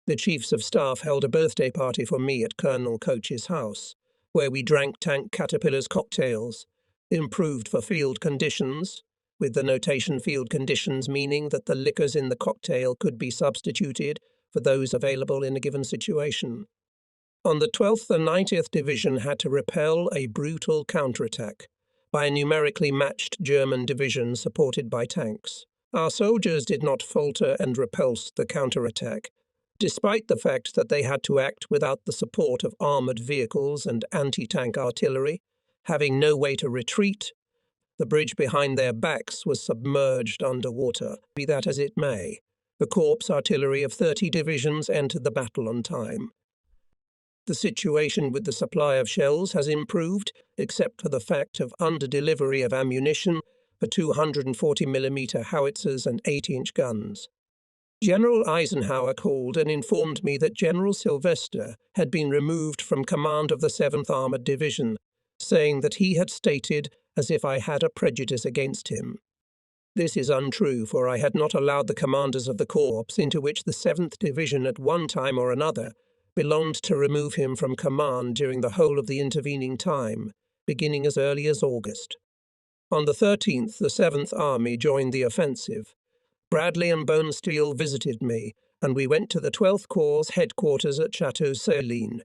The Chiefs of Staff held a birthday party for me at Colonel Coach's house, where we drank Tank Caterpillar's cocktails, improved for field conditions, with the notation field conditions meaning that the liquors in the cocktail could be substituted for those available in a given situation. On the 12th, the 90th Division had to repel a brutal counterattack by a numerically matched German division supported by tanks. Our soldiers did not falter and repulse the counterattack, despite the fact that they had to act without the support of armoured vehicles and anti-tank artillery, having no way to retreat. The bridge behind their backs was submerged under water. Be that as it may, the corps artillery of 30 divisions entered the battle on time. The situation with the supply of shells has improved, except for the fact of under-delivery of ammunition for 240mm howitzers and 8-inch guns. General Eisenhower called and informed me that General Sylvester had been removed from command of the 7th Armoured Division, saying that he had stated as if I had a prejudice against him. This is untrue, for I had not allowed the commanders of the corps into which the 7th Division at one time or another belonged to remove him from command during the whole of the intervening time, beginning as early as August. On the 13th, the 7th Army joined the offensive. Bradley and Bonesteel visited me, and we went to the 12th Corps headquarters at Chateau Seille.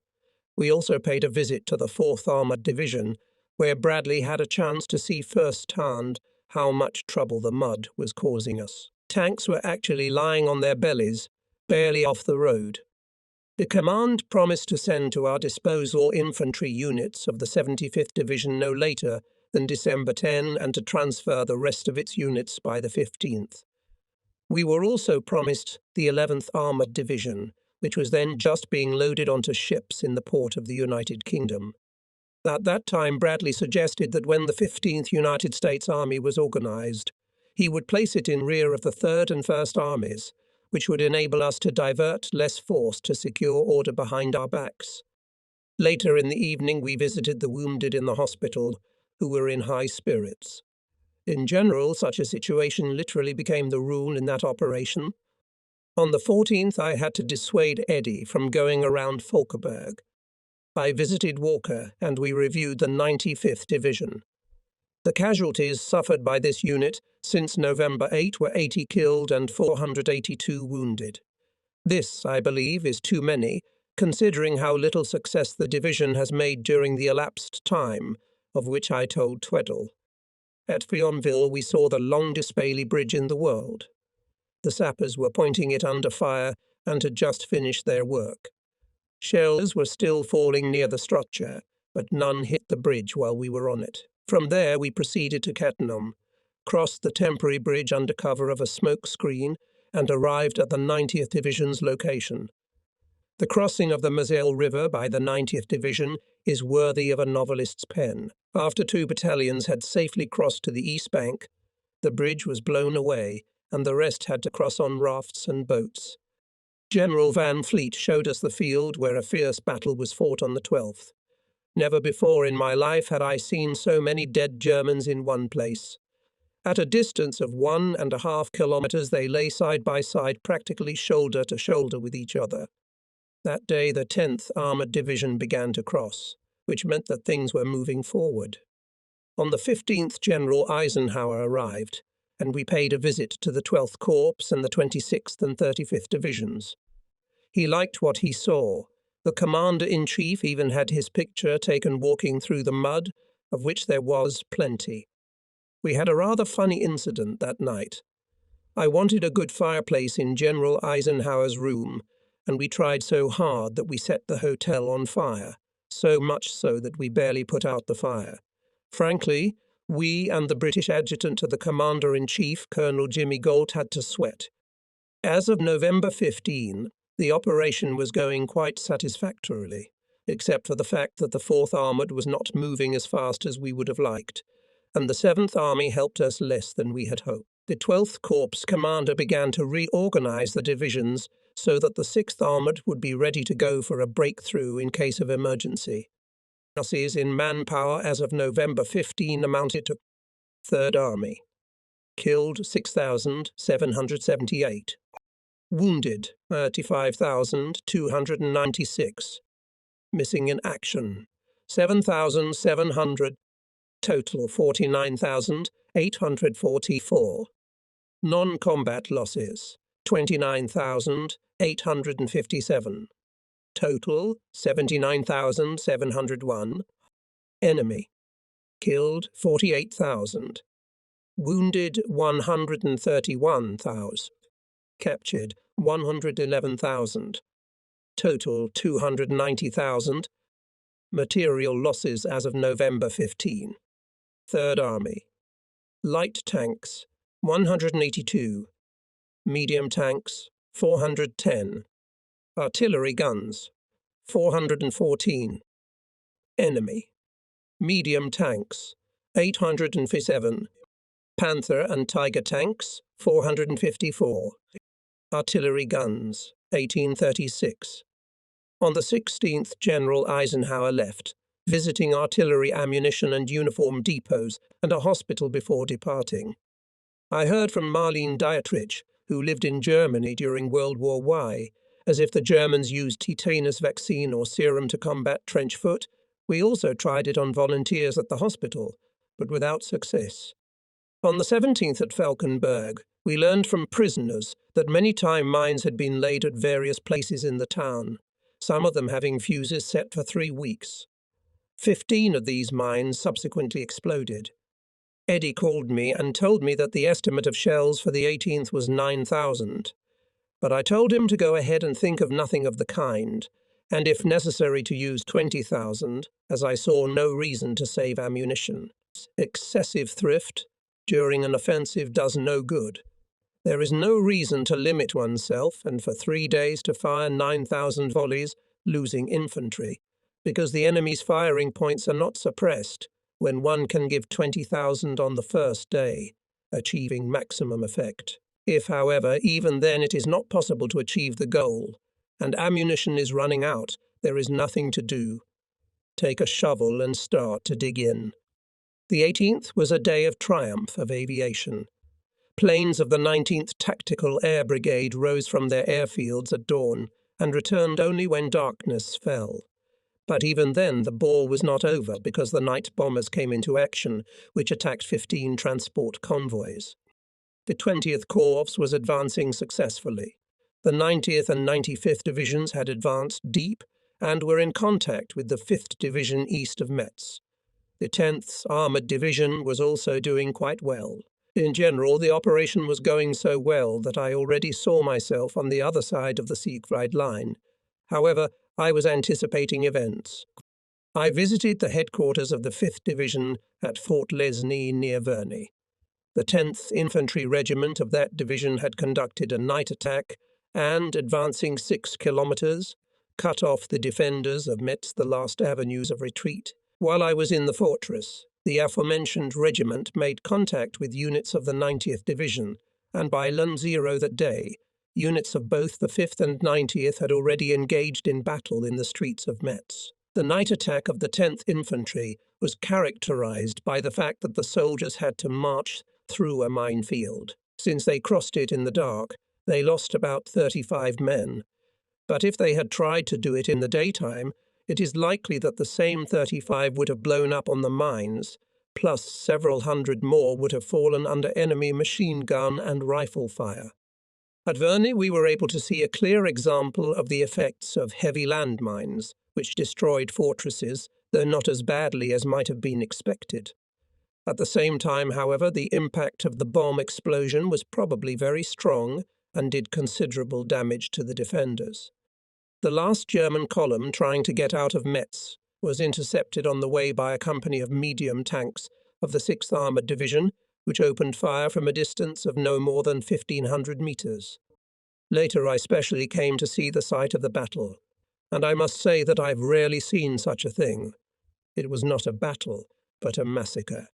We also paid a visit to the 4th Armoured Division, where Bradley had a chance to see firsthand how much trouble the mud was causing us. Tanks were actually lying on their bellies, barely off the road. The command promised to send to our disposal infantry units of the 75th Division no later than December 10 and to transfer the rest of its units by the 15th. We were also promised the 11th Armoured Division, which was then just being loaded onto ships in the port of the United Kingdom. At that time, Bradley suggested that when the 15th United States Army was organised, he would place it in rear of the 3rd and 1st Armies, which would enable us to divert less force to secure order behind our backs. Later in the evening, we visited the wounded in the hospital, who were in high spirits. In general, such a situation literally became the rule in that operation. On the 14th, I had to dissuade Eddie from going around Falkenberg. I visited Walker, and we reviewed the 95th Division. The casualties suffered by this unit since November 8 were 80 killed and 482 wounded. This, I believe, is too many, considering how little success the division has made during the elapsed time, of which I told Tweddle. At Fionville we saw the longest Bailey Bridge in the world. The sappers were pointing it under fire and had just finished their work. Shells were still falling near the structure, but none hit the bridge while we were on it. From there we proceeded to Cattenom, crossed the temporary bridge under cover of a smoke screen, and arrived at the 90th Division's location. The crossing of the Moselle River by the 90th Division is worthy of a novelist's pen. After 2 battalions had safely crossed to the east bank, the bridge was blown away, and the rest had to cross on rafts and boats. General Van Fleet showed us the field where a fierce battle was fought on the 12th. Never before in my life had I seen so many dead Germans in one place. At a distance of 1.5 kilometers they lay side by side, practically shoulder to shoulder with each other. That day the 10th Armoured Division began to cross, which meant that things were moving forward. On the 15th, General Eisenhower arrived, and we paid a visit to the 12th Corps and the 26th and 35th Divisions. He liked what he saw. The Commander-in-Chief even had his picture taken walking through the mud, of which there was plenty. We had a rather funny incident that night. I wanted a good fireplace in General Eisenhower's room, and we tried so hard that we set the hotel on fire, so much so that we barely put out the fire. Frankly, we and the British adjutant to the Commander-in-Chief, Colonel Jimmy Galt, had to sweat. As of November 15, the operation was going quite satisfactorily, except for the fact that the 4th Armoured was not moving as fast as we would have liked, and the 7th Army helped us less than we had hoped. The 12th Corps commander began to reorganize the divisions so that the 6th Armoured would be ready to go for a breakthrough in case of emergency. Losses in manpower as of November 15 amounted to 3rd Army. Killed 6,778. Wounded 35,296. Missing in action 7,700. Total 49,844. Non-combat losses 29,857. Total 79,701. Enemy killed 48,000. Wounded 131,000. Captured 111,000. Total 290,000. Material losses as of November 15. 3rd Army. Light tanks 182. Medium tanks 410. Artillery guns 414. Enemy. Medium tanks 857. Panther and Tiger tanks 454. Artillery guns 1836. On the 16th, General Eisenhower left, visiting artillery ammunition and uniform depots and a hospital before departing. I heard from Marlene Dietrich, who lived in Germany during World War I, as if the Germans used tetanus vaccine or serum to combat trench foot. We also tried it on volunteers at the hospital, but without success. On the 17th at Falkenberg, we learned from prisoners that many time mines had been laid at various places in the town, some of them having fuses set for 3 weeks. 15 of these mines subsequently exploded. Eddie called me and told me that the estimate of shells for the 18th was 9,000. But I told him to go ahead and think of nothing of the kind, and if necessary to use 20,000, as I saw no reason to save ammunition. Excessive thrift during an offensive does no good. There is no reason to limit oneself and for 3 days to fire 9,000 volleys, losing infantry, because the enemy's firing points are not suppressed when one can give 20,000 on the first day, achieving maximum effect. If, however, even then it is not possible to achieve the goal, and ammunition is running out, there is nothing to do. Take a shovel and start to dig in. The 18th was a day of triumph of aviation. Planes of the 19th Tactical Air Brigade rose from their airfields at dawn and returned only when darkness fell. But even then the ball was not over because the night bombers came into action, which attacked 15 transport convoys. The 20th Corps was advancing successfully. The 90th and 95th Divisions had advanced deep and were in contact with the 5th Division east of Metz. The 10th Armoured Division was also doing quite well. In general, the operation was going so well that I already saw myself on the other side of the Siegfried Line. However, I was anticipating events. I visited the headquarters of the 5th Division at Fort Lesnie near Verney. The 10th Infantry Regiment of that division had conducted a night attack and, advancing 6 kilometers, cut off the defenders of Metz the last avenues of retreat. While I was in the fortress, the aforementioned regiment made contact with units of the 90th Division, and by lunch-zero that day, units of both the 5th and 90th had already engaged in battle in the streets of Metz. The night attack of the 10th Infantry was characterized by the fact that the soldiers had to march through a minefield. Since they crossed it in the dark, they lost about 35 men. But if they had tried to do it in the daytime, it is likely that the same 35 would have blown up on the mines, plus several hundred more would have fallen under enemy machine gun and rifle fire. At Verney we were able to see a clear example of the effects of heavy landmines, which destroyed fortresses, though not as badly as might have been expected. At the same time, however, the impact of the bomb explosion was probably very strong and did considerable damage to the defenders. The last German column trying to get out of Metz was intercepted on the way by a company of medium tanks of the 6th Armoured Division, which opened fire from a distance of no more than 1,500 meters. Later I specially came to see the site of the battle, and I must say that I've rarely seen such a thing. It was not a battle, but a massacre.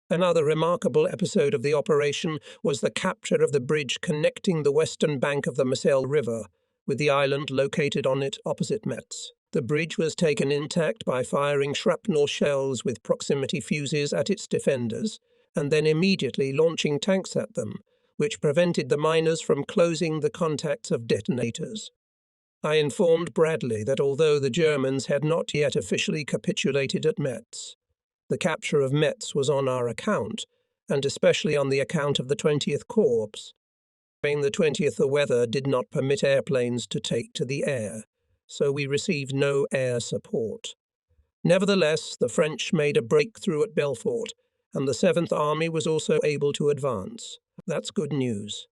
Another remarkable episode of the operation was the capture of the bridge connecting the western bank of the Seille River with the island located on it opposite Metz. The bridge was taken intact by firing shrapnel shells with proximity fuses at its defenders, and then immediately launching tanks at them, which prevented the miners from closing the contacts of detonators. I informed Bradley that although the Germans had not yet officially capitulated at Metz, the capture of Metz was on our account, and especially on the account of the 20th Corps. During the 20th, the weather did not permit airplanes to take to the air, so we received no air support. Nevertheless, the French made a breakthrough at Belfort, and the 7th Army was also able to advance. That's good news.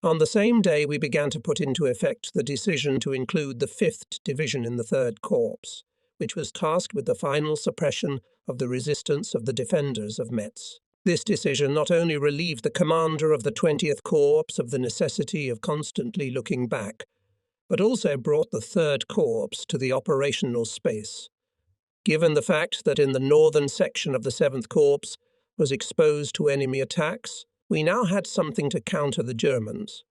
On the same day, we began to put into effect the decision to include the 5th Division in the 3rd Corps, which was tasked with the final suppression of the resistance of the defenders of Metz. This decision not only relieved the commander of the 20th Corps of the necessity of constantly looking back, but also brought the 3rd Corps to the operational space. Given the fact that in the northern section of the 7th Corps was exposed to enemy attacks, we now had something to counter the Germans.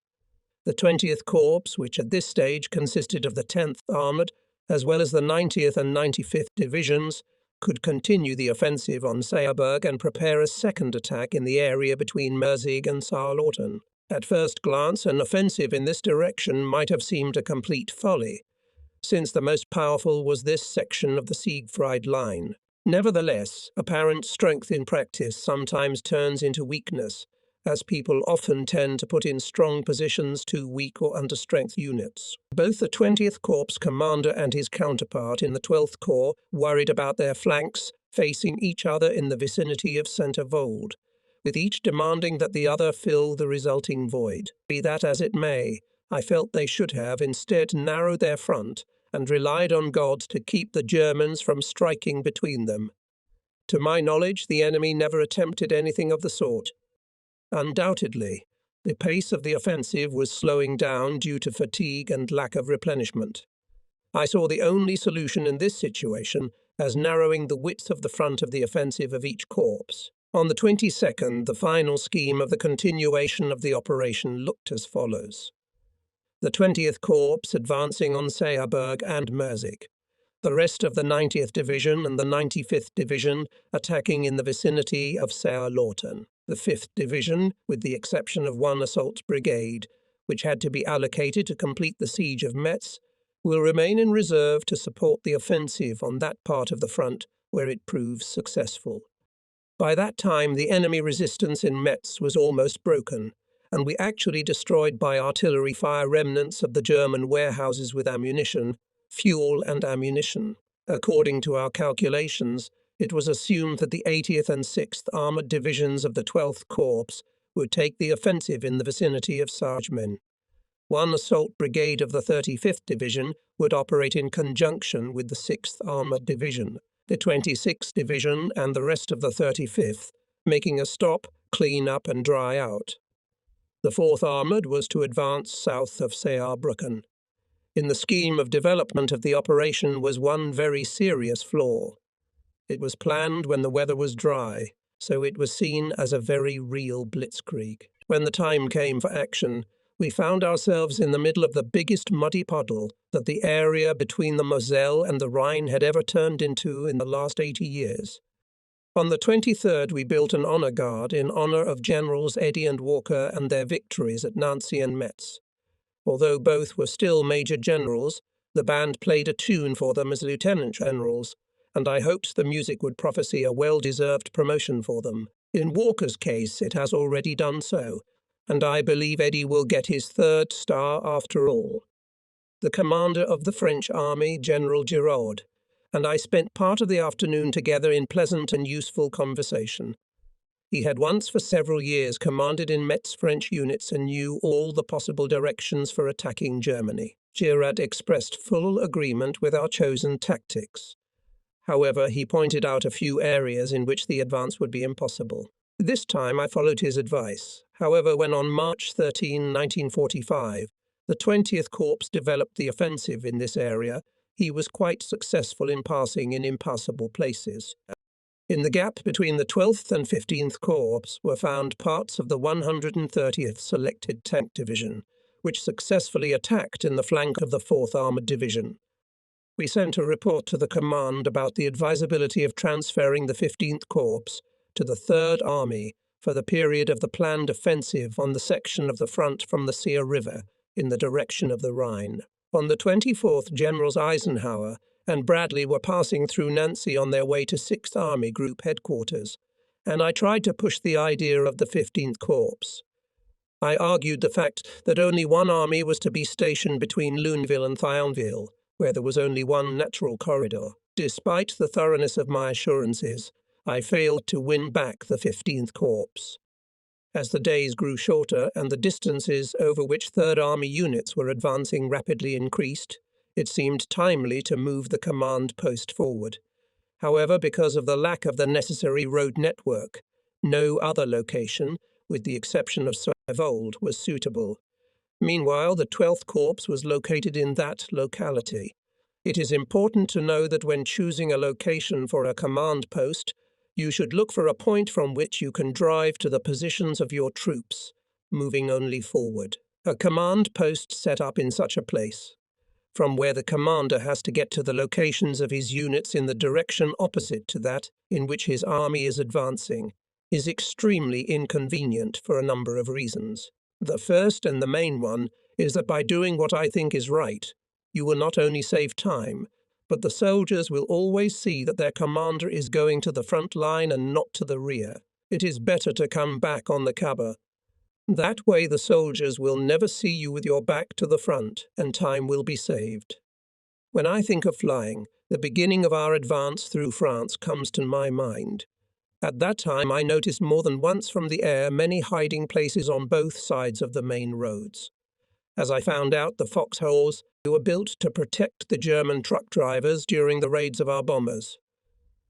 The 20th Corps, which at this stage consisted of the 10th Armoured, as well as the 90th and 95th Divisions, could continue the offensive on Seilleberg and prepare a second attack in the area between Merzig and Saarland. At first glance, an offensive in this direction might have seemed a complete folly, since the most powerful was this section of the Siegfried Line. Nevertheless, apparent strength in practice sometimes turns into weakness, as people often tend to put in strong positions too weak or understrength units. Both the 20th Corps commander and his counterpart in the 12th Corps worried about their flanks facing each other in the vicinity of Centervold, with each demanding that the other fill the resulting void. Be that as it may, I felt they should have instead narrowed their front and relied on God to keep the Germans from striking between them. To my knowledge, the enemy never attempted anything of the sort. Undoubtedly, the pace of the offensive was slowing down due to fatigue and lack of replenishment. I saw the only solution in this situation as narrowing the width of the front of the offensive of each corps. On the 22nd, the final scheme of the continuation of the operation looked as follows. The 20th Corps advancing on Seille and Merzig. The rest of the 90th Division and the 95th Division attacking in the vicinity of Saarland. The 5th Division, with the exception of one assault brigade, which had to be allocated to complete the siege of Metz, will remain in reserve to support the offensive on that part of the front where it proves successful. By that time, the enemy resistance in Metz was almost broken, and we actually destroyed by artillery fire remnants of the German warehouses with ammunition, fuel and ammunition. According to our calculations, it was assumed that the 80th and 6th Armoured Divisions of the 12th Corps would take the offensive in the vicinity of Saarland. One assault brigade of the 35th Division would operate in conjunction with the 6th Armoured Division, the 26th Division and the rest of the 35th, making a stop, clean up and dry out. The 4th Armoured was to advance south of Saarbrücken. In the scheme of development of the operation was one very serious flaw. It was planned when the weather was dry, so it was seen as a very real blitzkrieg. When the time came for action, we found ourselves in the middle of the biggest muddy puddle that the area between the Moselle and the Rhine had ever turned into in the last 80 years. On the 23rd, we built an honour guard in honour of Generals Eddy and Walker and their victories at Nancy and Metz. Although both were still major generals, the band played a tune for them as lieutenant generals, and I hoped the music would prophesy a well-deserved promotion for them. In Walker's case, it has already done so, and I believe Eddy will get his 3rd star after all. The commander of the French army, General Giraud, and I spent part of the afternoon together in pleasant and useful conversation. He had once for several years commanded in Metz French units and knew all the possible directions for attacking Germany. Giraud expressed full agreement with our chosen tactics. However, he pointed out a few areas in which the advance would be impossible. This time I followed his advice. However, when on March 13, 1945, the 20th Corps developed the offensive in this area, he was quite successful in passing in impassable places. In the gap between the 12th and 15th Corps were found parts of the 130th Selected Tank Division, which successfully attacked in the flank of the 4th Armoured Division. We sent a report to the command about the advisability of transferring the 15th Corps to the 3rd Army for the period of the planned offensive on the section of the front from the Seille River in the direction of the Rhine. On the 24th, Generals Eisenhower and Bradley were passing through Nancy on their way to 6th Army Group headquarters, and I tried to push the idea of the 15th Corps. I argued the fact that only one army was to be stationed between Luneville and Thionville, where there was only one natural corridor. Despite the thoroughness of my assurances, I failed to win back the 15th Corps. As the days grew shorter and the distances over which Third Army units were advancing rapidly increased, it seemed timely to move the command post forward. However, because of the lack of the necessary road network, no other location, with the exception of Seille, was suitable. Meanwhile, the 12th Corps was located in that locality. It is important to know that when choosing a location for a command post, you should look for a point from which you can drive to the positions of your troops, moving only forward. A command post set up in such a place, from where the commander has to get to the locations of his units in the direction opposite to that in which his army is advancing, is extremely inconvenient for a number of reasons. The first and the main one is that by doing what I think is right, you will not only save time, but the soldiers will always see that their commander is going to the front line and not to the rear. It is better to come back on the cover. That way the soldiers will never see you with your back to the front, and time will be saved. When I think of flying, the beginning of our advance through France comes to my mind. At that time I noticed more than once from the air many hiding places on both sides of the main roads. As I found out, the foxholes were built to protect the German truck drivers during the raids of our bombers.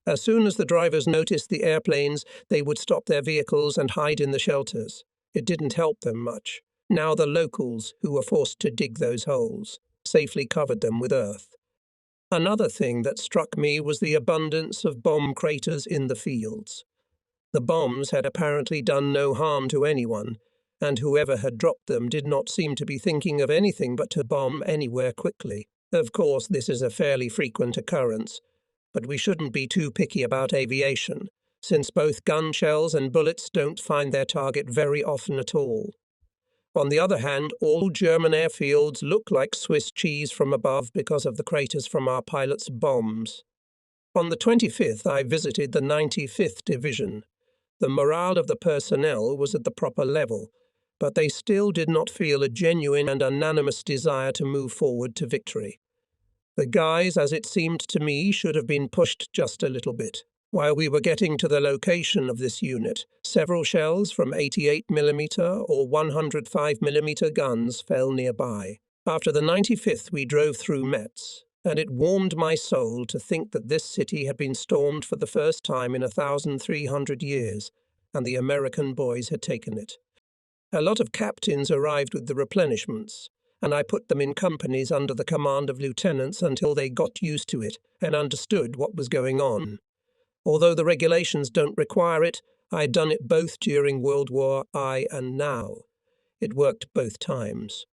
As soon as the drivers noticed the airplanes, they would stop their vehicles and hide in the shelters. It didn't help them much. Now the locals, who were forced to dig those holes, safely covered them with earth. Another thing that struck me was the abundance of bomb craters in the fields. The bombs had apparently done no harm to anyone, and whoever had dropped them did not seem to be thinking of anything but to bomb anywhere quickly. Of course, this is a fairly frequent occurrence, but we shouldn't be too picky about aviation, since both gun shells and bullets don't find their target very often at all. On the other hand, all German airfields look like Swiss cheese from above because of the craters from our pilots' bombs. On the 25th, I visited the 95th Division. The morale of the personnel was at the proper level, but they still did not feel a genuine and unanimous desire to move forward to victory. The guys, as it seemed to me, should have been pushed just a little bit. While we were getting to the location of this unit, several shells from 88mm or 105mm guns fell nearby. After the 95th, we drove through Metz, and it warmed my soul to think that this city had been stormed for the first time in 1,300 years, and the American boys had taken it. A lot of captains arrived with the replenishments, and I put them in companies under the command of lieutenants until they got used to it and understood what was going on. Although the regulations don't require it, I had done it both during World War I and now. It worked both times.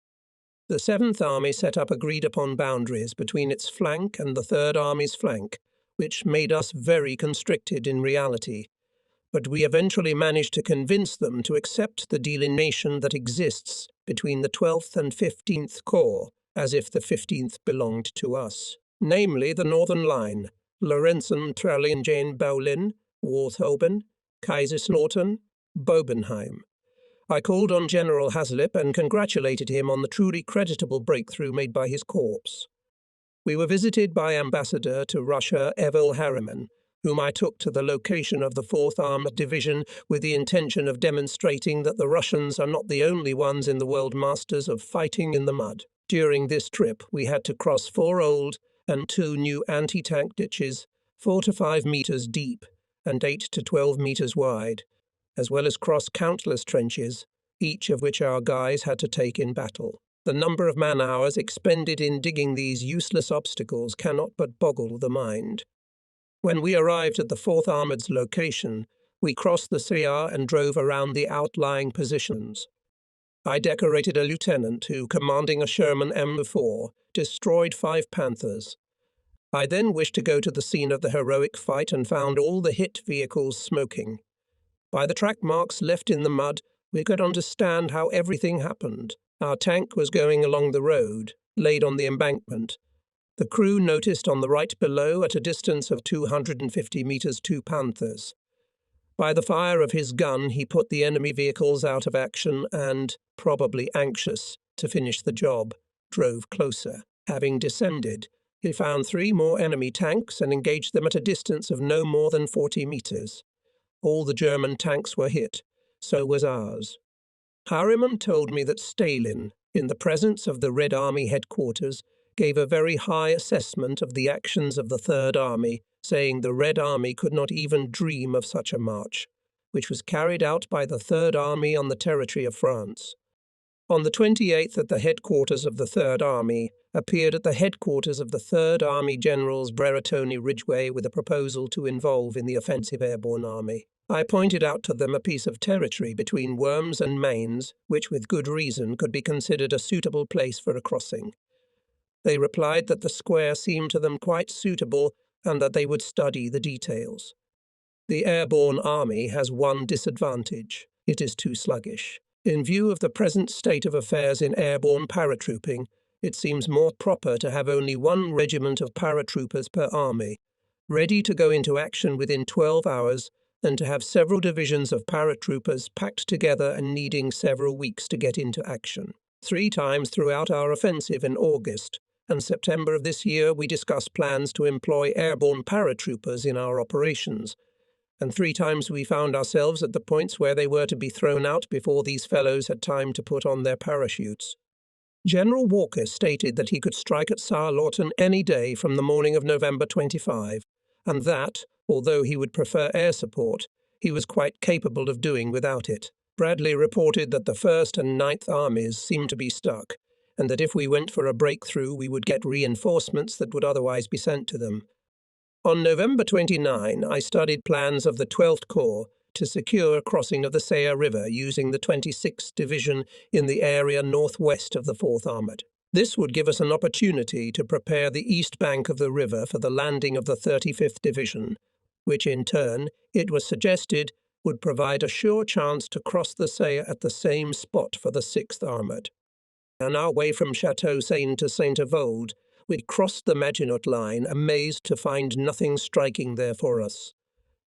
The 7th Army set up agreed-upon boundaries between its flank and the 3rd Army's flank, which made us very constricted in reality. But we eventually managed to convince them to accept the delineation that exists between the 12th and 15th Corps, as if the 15th belonged to us, namely the Northern Line, Lorenzen, Trellingen, Berlin, Warthoben, Kaiserslautern, Bobenheim. I called on General Haslip and congratulated him on the truly creditable breakthrough made by his corps. We were visited by Ambassador to Russia Evel Harriman, whom I took to the location of the 4th Armored Division with the intention of demonstrating that the Russians are not the only ones in the world masters of fighting in the mud. During this trip, we had to cross 4 old and 2 new anti-tank ditches, 4 to 5 meters deep and 8 to 12 meters wide, as well as cross countless trenches, each of which our guys had to take in battle. The number of man-hours expended in digging these useless obstacles cannot but boggle the mind. When we arrived at the 4th Armoured's location, we crossed the Seille and drove around the outlying positions. I decorated a lieutenant who, commanding a Sherman M4, destroyed 5 Panthers. I then wished to go to the scene of the heroic fight and found all the hit vehicles smoking. By the track marks left in the mud, we could understand how everything happened. Our tank was going along the road, laid on the embankment. The crew noticed on the right below, at a distance of 250 meters, 2 Panthers. By the fire of his gun, he put the enemy vehicles out of action and, probably anxious to finish the job, drove closer. Having descended, he found 3 more enemy tanks and engaged them at a distance of no more than 40 meters. All the German tanks were hit, so was ours. Harriman told me that Stalin, in the presence of the Red Army headquarters, gave a very high assessment of the actions of the Third Army, saying the Red Army could not even dream of such a march, which was carried out by the Third Army on the territory of France. On the 28th, at the headquarters of the Third Army, appeared at the headquarters of the Third Army Generals Breretoney Ridgway with a proposal to involve in the offensive airborne army. I pointed out to them a piece of territory between Worms and Mainz, which with good reason could be considered a suitable place for a crossing. They replied that the square seemed to them quite suitable and that they would study the details. The airborne army has one disadvantage: it is too sluggish. In view of the present state of affairs in airborne paratrooping, it seems more proper to have only 1 regiment of paratroopers per army, ready to go into action within 12 hours, than to have several divisions of paratroopers packed together and needing several weeks to get into action. 3 times throughout our offensive in August and September of this year, we discussed plans to employ airborne paratroopers in our operations, and 3 times we found ourselves at the points where they were to be thrown out before these fellows had time to put on their parachutes. General Walker stated that he could strike at Saarland any day from the morning of November 25, and that, although he would prefer air support, he was quite capable of doing without it. Bradley reported that the 1st and 9th Armies seemed to be stuck, and that if we went for a breakthrough we would get reinforcements that would otherwise be sent to them. On November 29, I studied plans of the 12th Corps to secure a crossing of the Seille River using the 26th Division in the area northwest of the 4th Armoured. This would give us an opportunity to prepare the east bank of the river for the landing of the 35th Division, which in turn, it was suggested, would provide a sure chance to cross the Seille at the same spot for the 6th Armoured. On our way from Chateau Seine to Saint-Avold, we crossed the Maginot Line, amazed to find nothing striking there for us.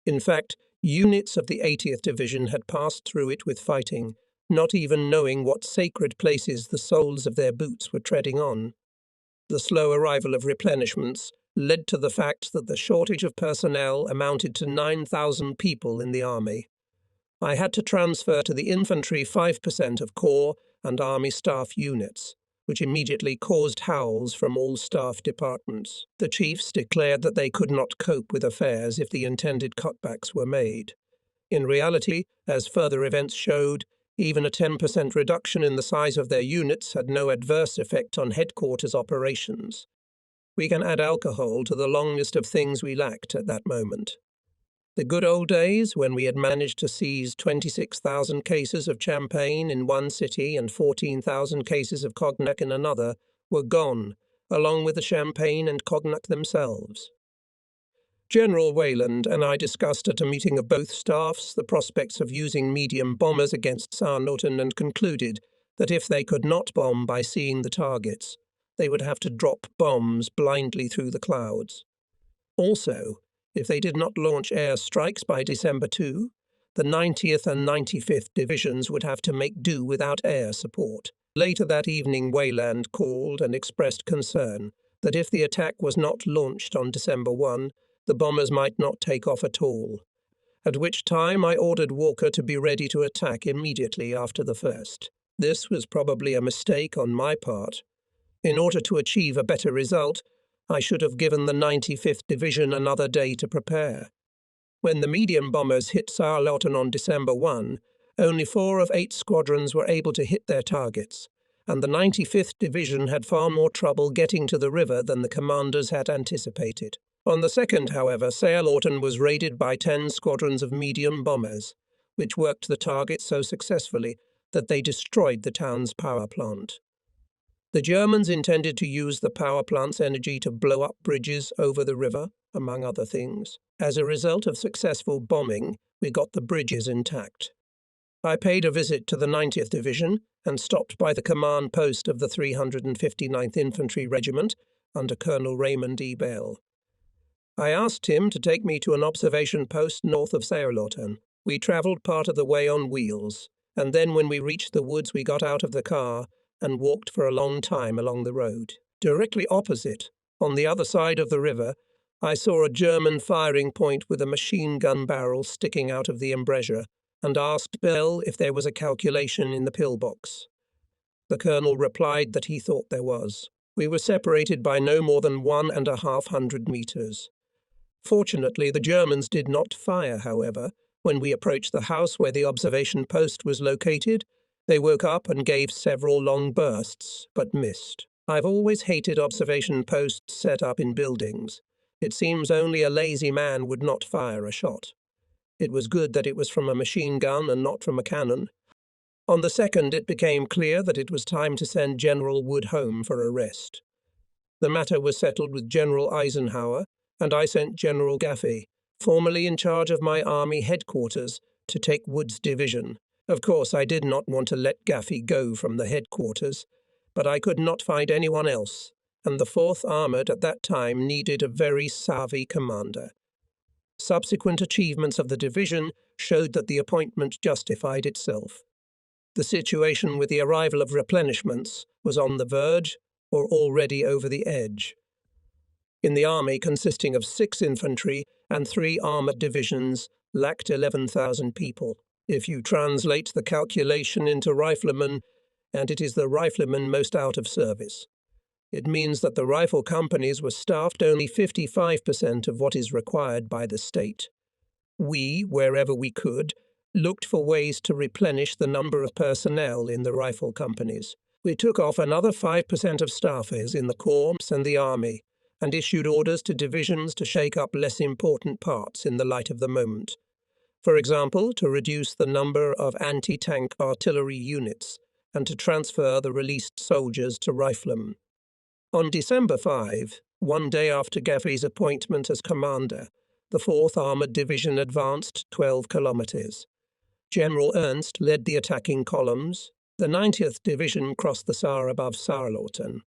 In fact, units of the 80th Division had passed through it with fighting, not even knowing what sacred places the soles of their boots were treading on. The slow arrival of replenishments led to the fact that the shortage of personnel amounted to 9,000 people in the army. I had to transfer to the infantry 5% of corps and army staff units, which immediately caused howls from all staff departments. The chiefs declared that they could not cope with affairs if the intended cutbacks were made. In reality, as further events showed, even a 10% reduction in the size of their units had no adverse effect on headquarters operations. We can add alcohol to the long list of things we lacked at that moment. The good old days, when we had managed to seize 26,000 cases of champagne in one city and 14,000 cases of cognac in another, were gone, along with the champagne and cognac themselves. General Wayland and I discussed at a meeting of both staffs the prospects of using medium bombers against Saarland and concluded that if they could not bomb by seeing the targets, they would have to drop bombs blindly through the clouds. Also, if they did not launch air strikes by December 2, the 90th and 95th Divisions would have to make do without air support. Later that evening, Wayland called and expressed concern that if the attack was not launched on December 1, the bombers might not take off at all, at which time I ordered Walker to be ready to attack immediately after the 1st. This was probably a mistake on my part. In order to achieve a better result, I should have given the 95th Division another day to prepare. When the medium bombers hit Saarland on December 1, only 4 of 8 squadrons were able to hit their targets, and the 95th Division had far more trouble getting to the river than the commanders had anticipated. On the 2nd, however, Saarland was raided by 10 squadrons of medium bombers, which worked the target so successfully that they destroyed the town's power plant. The Germans intended to use the power plant's energy to blow up bridges over the river, among other things. As a result of successful bombing, we got the bridges intact. I paid a visit to the 90th Division and stopped by the command post of the 359th Infantry Regiment under Colonel Raymond E. Bell. I asked him to take me to an observation post north of Saarland. We travelled part of the way on wheels, and then when we reached the woods we got out of the car and walked for a long time along the road. Directly opposite, on the other side of the river, I saw a German firing point with a machine gun barrel sticking out of the embrasure, and asked Bell if there was a calculation in the pillbox. The colonel replied that he thought there was. We were separated by no more than 150 meters. Fortunately, the Germans did not fire, however. When we approached the house where the observation post was located, they woke up and gave several long bursts, but missed. I've always hated observation posts set up in buildings. It seems only a lazy man would not fire a shot. It was good that it was from a machine gun and not from a cannon. On the 2nd, it became clear that it was time to send General Wood home for a rest. The matter was settled with General Eisenhower, and I sent General Gaffey, formerly in charge of my army headquarters, to take Wood's division. Of course, I did not want to let Gaffey go from the headquarters, but I could not find anyone else, and the 4th Armoured at that time needed a very savvy commander. Subsequent achievements of the division showed that the appointment justified itself. The situation with the arrival of replenishments was on the verge or already over the edge. In the army consisting of 6 infantry and 3 armoured divisions lacked 11,000 people. If you translate the calculation into riflemen, and it is the riflemen most out of service. It means that the rifle companies were staffed only 55% of what is required by the state. We, wherever we could, looked for ways to replenish the number of personnel in the rifle companies. We took off another 5% of staffers in the Corps and the Army, and issued orders to divisions to shake up less important parts in the light of the moment. For example, to reduce the number of anti-tank artillery units, and to transfer the released soldiers to riflemen. On December 5, one day after Gaffey's appointment as commander, the 4th Armoured Division advanced 12 kilometres. General Ernst led the attacking columns. The 90th Division crossed the Saar above Saarland.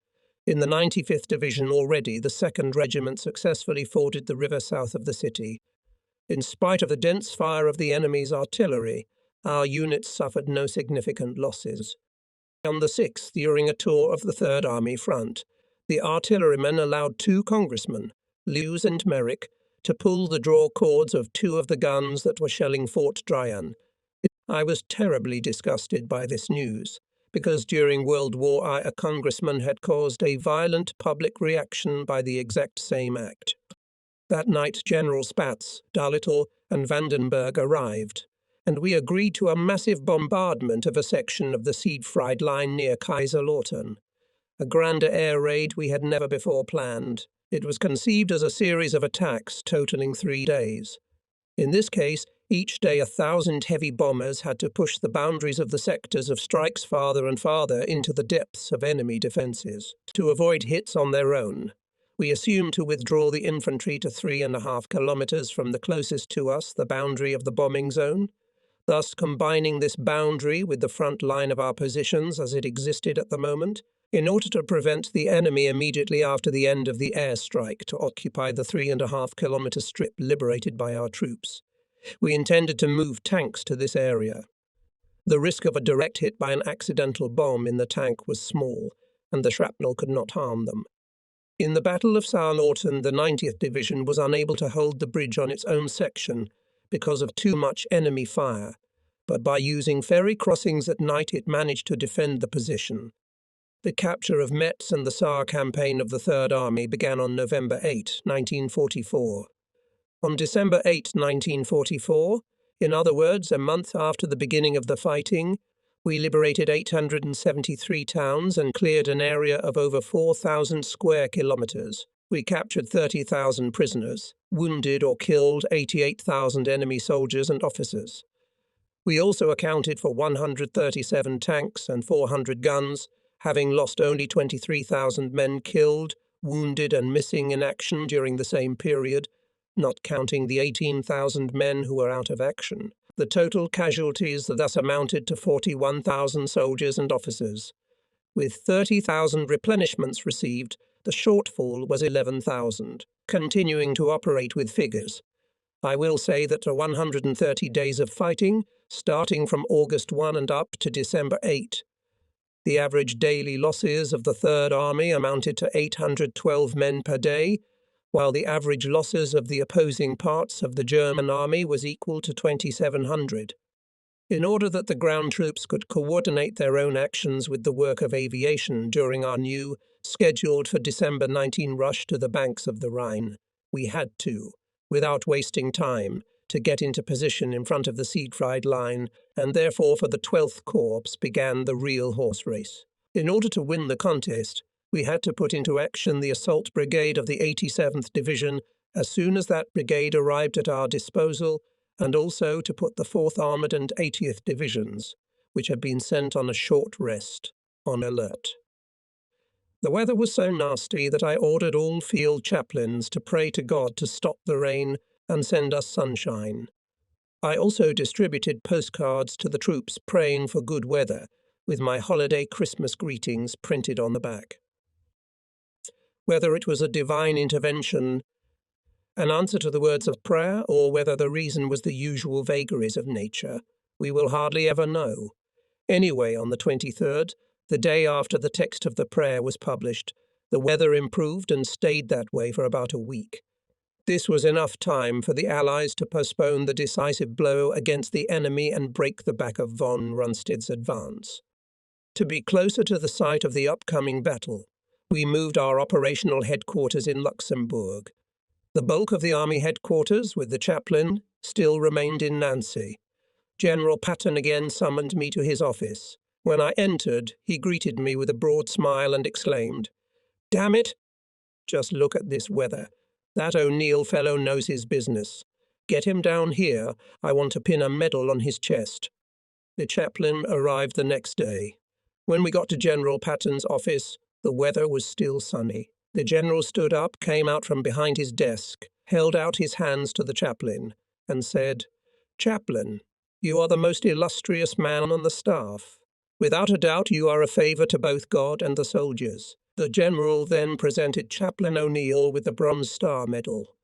In the 95th Division already, the 2nd Regiment successfully forded the river south of the city. In spite of the dense fire of the enemy's artillery, our units suffered no significant losses. On the 6th, during a tour of the Third Army front, the artillerymen allowed 2 congressmen, Lewes and Merrick, to pull the draw cords of 2 of the guns that were shelling Fort Dryan. I was terribly disgusted by this news, because during World War I a congressman had caused a violent public reaction by the exact same act. That night General Spatz, Doolittle, and Vandenberg arrived, and we agreed to a massive bombardment of a section of the Siegfried Line near Kaiserlautern. A grander air raid we had never before planned. It was conceived as a series of attacks totaling 3 days. In this case, each day 1,000 heavy bombers had to push the boundaries of the sectors of strikes farther and farther into the depths of enemy defences. To avoid hits on their own, we assumed to withdraw the infantry to 3.5 kilometres from the closest to us, the boundary of the bombing zone, thus combining this boundary with the front line of our positions as it existed at the moment, in order to prevent the enemy immediately after the end of the airstrike to occupy the 3.5 kilometre strip liberated by our troops. We intended to move tanks to this area. The risk of a direct hit by an accidental bomb in the tank was small, and the shrapnel could not harm them. In the Battle of Saarland, the 90th Division was unable to hold the bridge on its own section because of too much enemy fire, but by using ferry crossings at night it managed to defend the position. The capture of Metz and the Saar campaign of the Third Army began on November 8, 1944. On December 8, 1944, in other words, a month after the beginning of the fighting, we liberated 873 towns and cleared an area of over 4,000 square kilometres. We captured 30,000 prisoners, wounded or killed 88,000 enemy soldiers and officers. We also accounted for 137 tanks and 400 guns, having lost only 23,000 men killed, wounded and missing in action during the same period, not counting the 18,000 men who were out of action. The total casualties thus amounted to 41,000 soldiers and officers. With 30,000 replenishments received, the shortfall was 11,000. Continuing to operate with figures, I will say that the 130 days of fighting, starting from August 1 and up to December 8, the average daily losses of the Third Army amounted to 812 men per day, while the average losses of the opposing parts of the German army was equal to 2,700. In order that the ground troops could coordinate their own actions with the work of aviation during our new, scheduled for December 19 rush to the banks of the Rhine, we had to, without wasting time, to get into position in front of the Siegfried Line, and therefore for the 12th Corps began the real horse race. In order to win the contest, we had to put into action the assault brigade of the 87th Division as soon as that brigade arrived at our disposal, and also to put the 4th Armoured and 80th Divisions, which had been sent on a short rest, on alert. The weather was so nasty that I ordered all field chaplains to pray to God to stop the rain and send us sunshine. I also distributed postcards to the troops praying for good weather, with my holiday Christmas greetings printed on the back. Whether it was a divine intervention, an answer to the words of prayer, or whether the reason was the usual vagaries of nature, we will hardly ever know. Anyway, on the 23rd, the day after the text of the prayer was published, the weather improved and stayed that way for about a week. This was enough time for the Allies to postpone the decisive blow against the enemy and break the back of von Rundstedt's advance. To be closer to the site of the upcoming battle, we moved our operational headquarters in Luxembourg. The bulk of the army headquarters, with the chaplain, still remained in Nancy. General Patton again summoned me to his office. When I entered, he greeted me with a broad smile and exclaimed, "Damn it! Just look at this weather. That O'Neill fellow knows his business. Get him down here. I want to pin a medal on his chest." The chaplain arrived the next day. When we got to General Patton's office, the weather was still sunny. The general stood up, came out from behind his desk, held out his hands to the chaplain, and said, "Chaplain, you are the most illustrious man on the staff. Without a doubt you are a favour to both God and the soldiers." The general then presented Chaplain O'Neill with the Bronze Star Medal.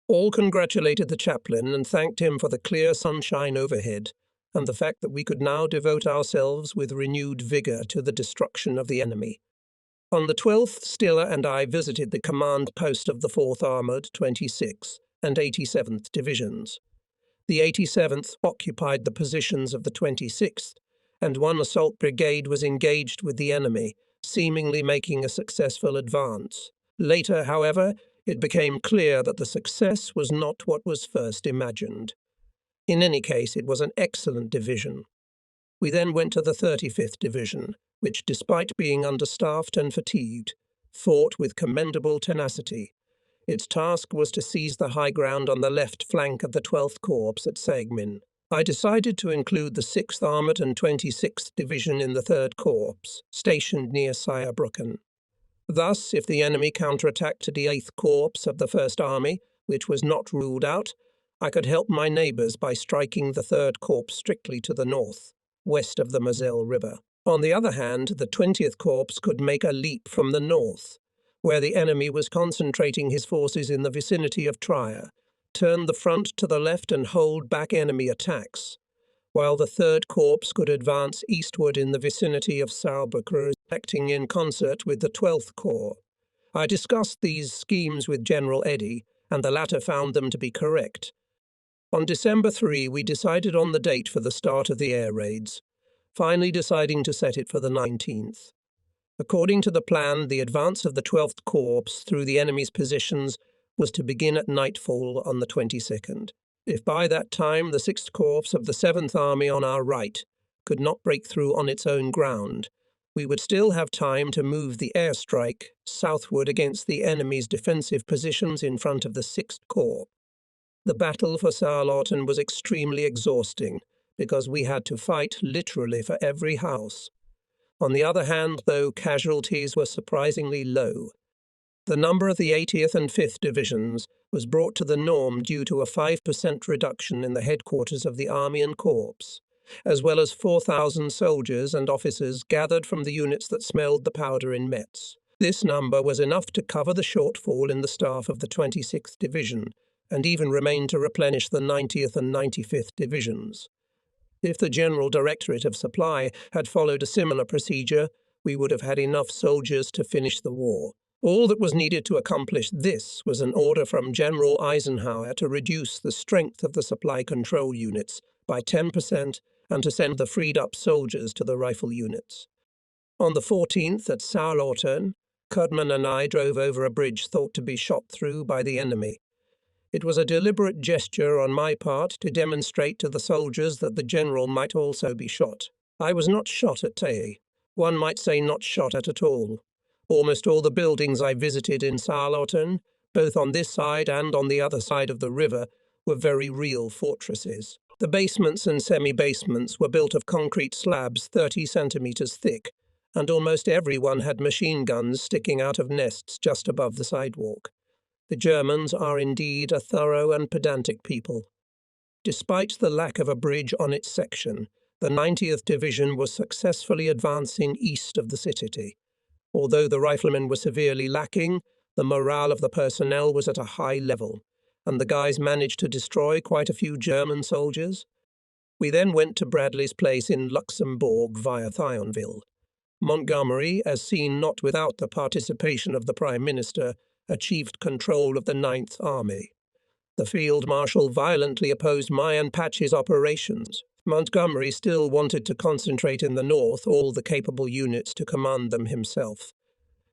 All congratulated the chaplain and thanked him for the clear sunshine overhead, and the fact that we could now devote ourselves with renewed vigour to the destruction of the enemy. On the 12th, Stiller and I visited the command post of the 4th Armoured, 26th and 87th Divisions. The 87th occupied the positions of the 26th, and one assault brigade was engaged with the enemy, seemingly making a successful advance. Later, however, it became clear that the success was not what was first imagined. In any case, it was an excellent division. We then went to the 35th Division, which, despite being understaffed and fatigued, fought with commendable tenacity. Its task was to seize the high ground on the left flank of the 12th Corps at Seille. I decided to include the 6th Armoured and 26th Division in the 3rd Corps, stationed near Saarbrücken. Thus, if the enemy counterattacked the 8th Corps of the 1st Army, which was not ruled out, I could help my neighbours by striking the 3rd Corps strictly to the north, west of the Moselle River. On the other hand, the 20th Corps could make a leap from the north, where the enemy was concentrating his forces in the vicinity of Trier, turn the front to the left and hold back enemy attacks, while the 3rd Corps could advance eastward in the vicinity of Saarbrücken, acting in concert with the 12th Corps. I discussed these schemes with General Eddy, and the latter found them to be correct. On December 3, we decided on the date for the start of the air raids, finally deciding to set it for the 19th. According to the plan, the advance of the 12th Corps through the enemy's positions was to begin at nightfall on the 22nd. If by that time the 6th Corps of the 7th Army on our right could not break through on its own ground, we would still have time to move the airstrike southward against the enemy's defensive positions in front of the 6th Corps. The battle for Saarland was extremely exhausting because we had to fight literally for every house. On the other hand, though, casualties were surprisingly low. The number of the 80th and 5th Divisions was brought to the norm due to a 5% reduction in the headquarters of the Army and Corps, as well as 4,000 soldiers and officers gathered from the units that smelled the powder in Metz. This number was enough to cover the shortfall in the staff of the 26th Division, and even remained to replenish the 90th and 95th Divisions. If the General Directorate of Supply had followed a similar procedure, we would have had enough soldiers to finish the war. All that was needed to accomplish this was an order from General Eisenhower to reduce the strength of the supply control units by 10% and to send the freed-up soldiers to the rifle units. On the 14th at Saarland, Cudman and I drove over a bridge thought to be shot through by the enemy. It was a deliberate gesture on my part to demonstrate to the soldiers that the general might also be shot. I was not shot at Seille. One might say not shot at all. Almost all the buildings I visited in Saarland, both on this side and on the other side of the river, were very real fortresses. The basements and semi-basements were built of concrete slabs 30 centimeters thick, and almost everyone had machine guns sticking out of nests just above the sidewalk. The Germans are indeed a thorough and pedantic people. Despite the lack of a bridge on its section, the 90th Division was successfully advancing east of the city. Although the riflemen were severely lacking, the morale of the personnel was at a high level, and the guys managed to destroy quite a few German soldiers. We then went to Bradley's place in Luxembourg via Thionville. Montgomery, as seen not without the participation of the Prime Minister, achieved control of the 9th Army. The Field Marshal violently opposed my and Patch's operations. Montgomery still wanted to concentrate in the north all the capable units to command them himself.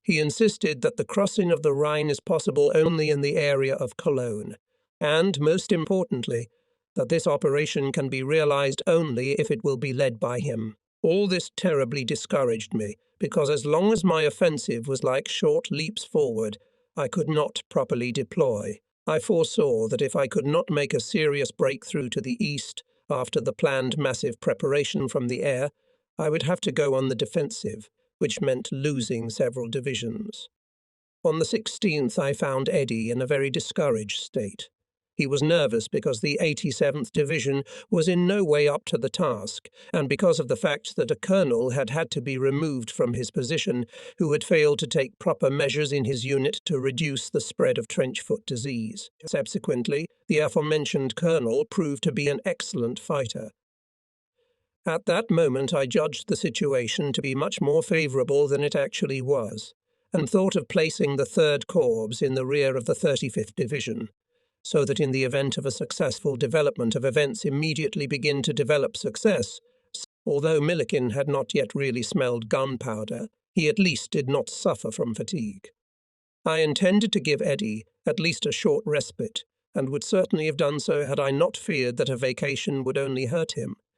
He insisted that the crossing of the Rhine is possible only in the area of Cologne, and, most importantly, that this operation can be realized only if it will be led by him. All this terribly discouraged me, because as long as my offensive was like short leaps forward, I could not properly deploy. I foresaw that if I could not make a serious breakthrough to the east after the planned massive preparation from the air, I would have to go on the defensive, which meant losing several divisions. On the 16th, I found Eddy in a very discouraged state. He was nervous because the 87th Division was in no way up to the task, and because of the fact that a colonel had had to be removed from his position who had failed to take proper measures in his unit to reduce the spread of trench foot disease. Subsequently, the aforementioned colonel proved to be an excellent fighter. At that moment I judged the situation to be much more favourable than it actually was, and thought of placing the 3rd Corps in the rear of the 35th Division, so that in the event of a successful development of events immediately begin to develop success. Although Millikin had not yet really smelled gunpowder, he at least did not suffer from fatigue. I intended to give Eddy at least a short respite, and would certainly have done so had I not feared that a vacation would only hurt him.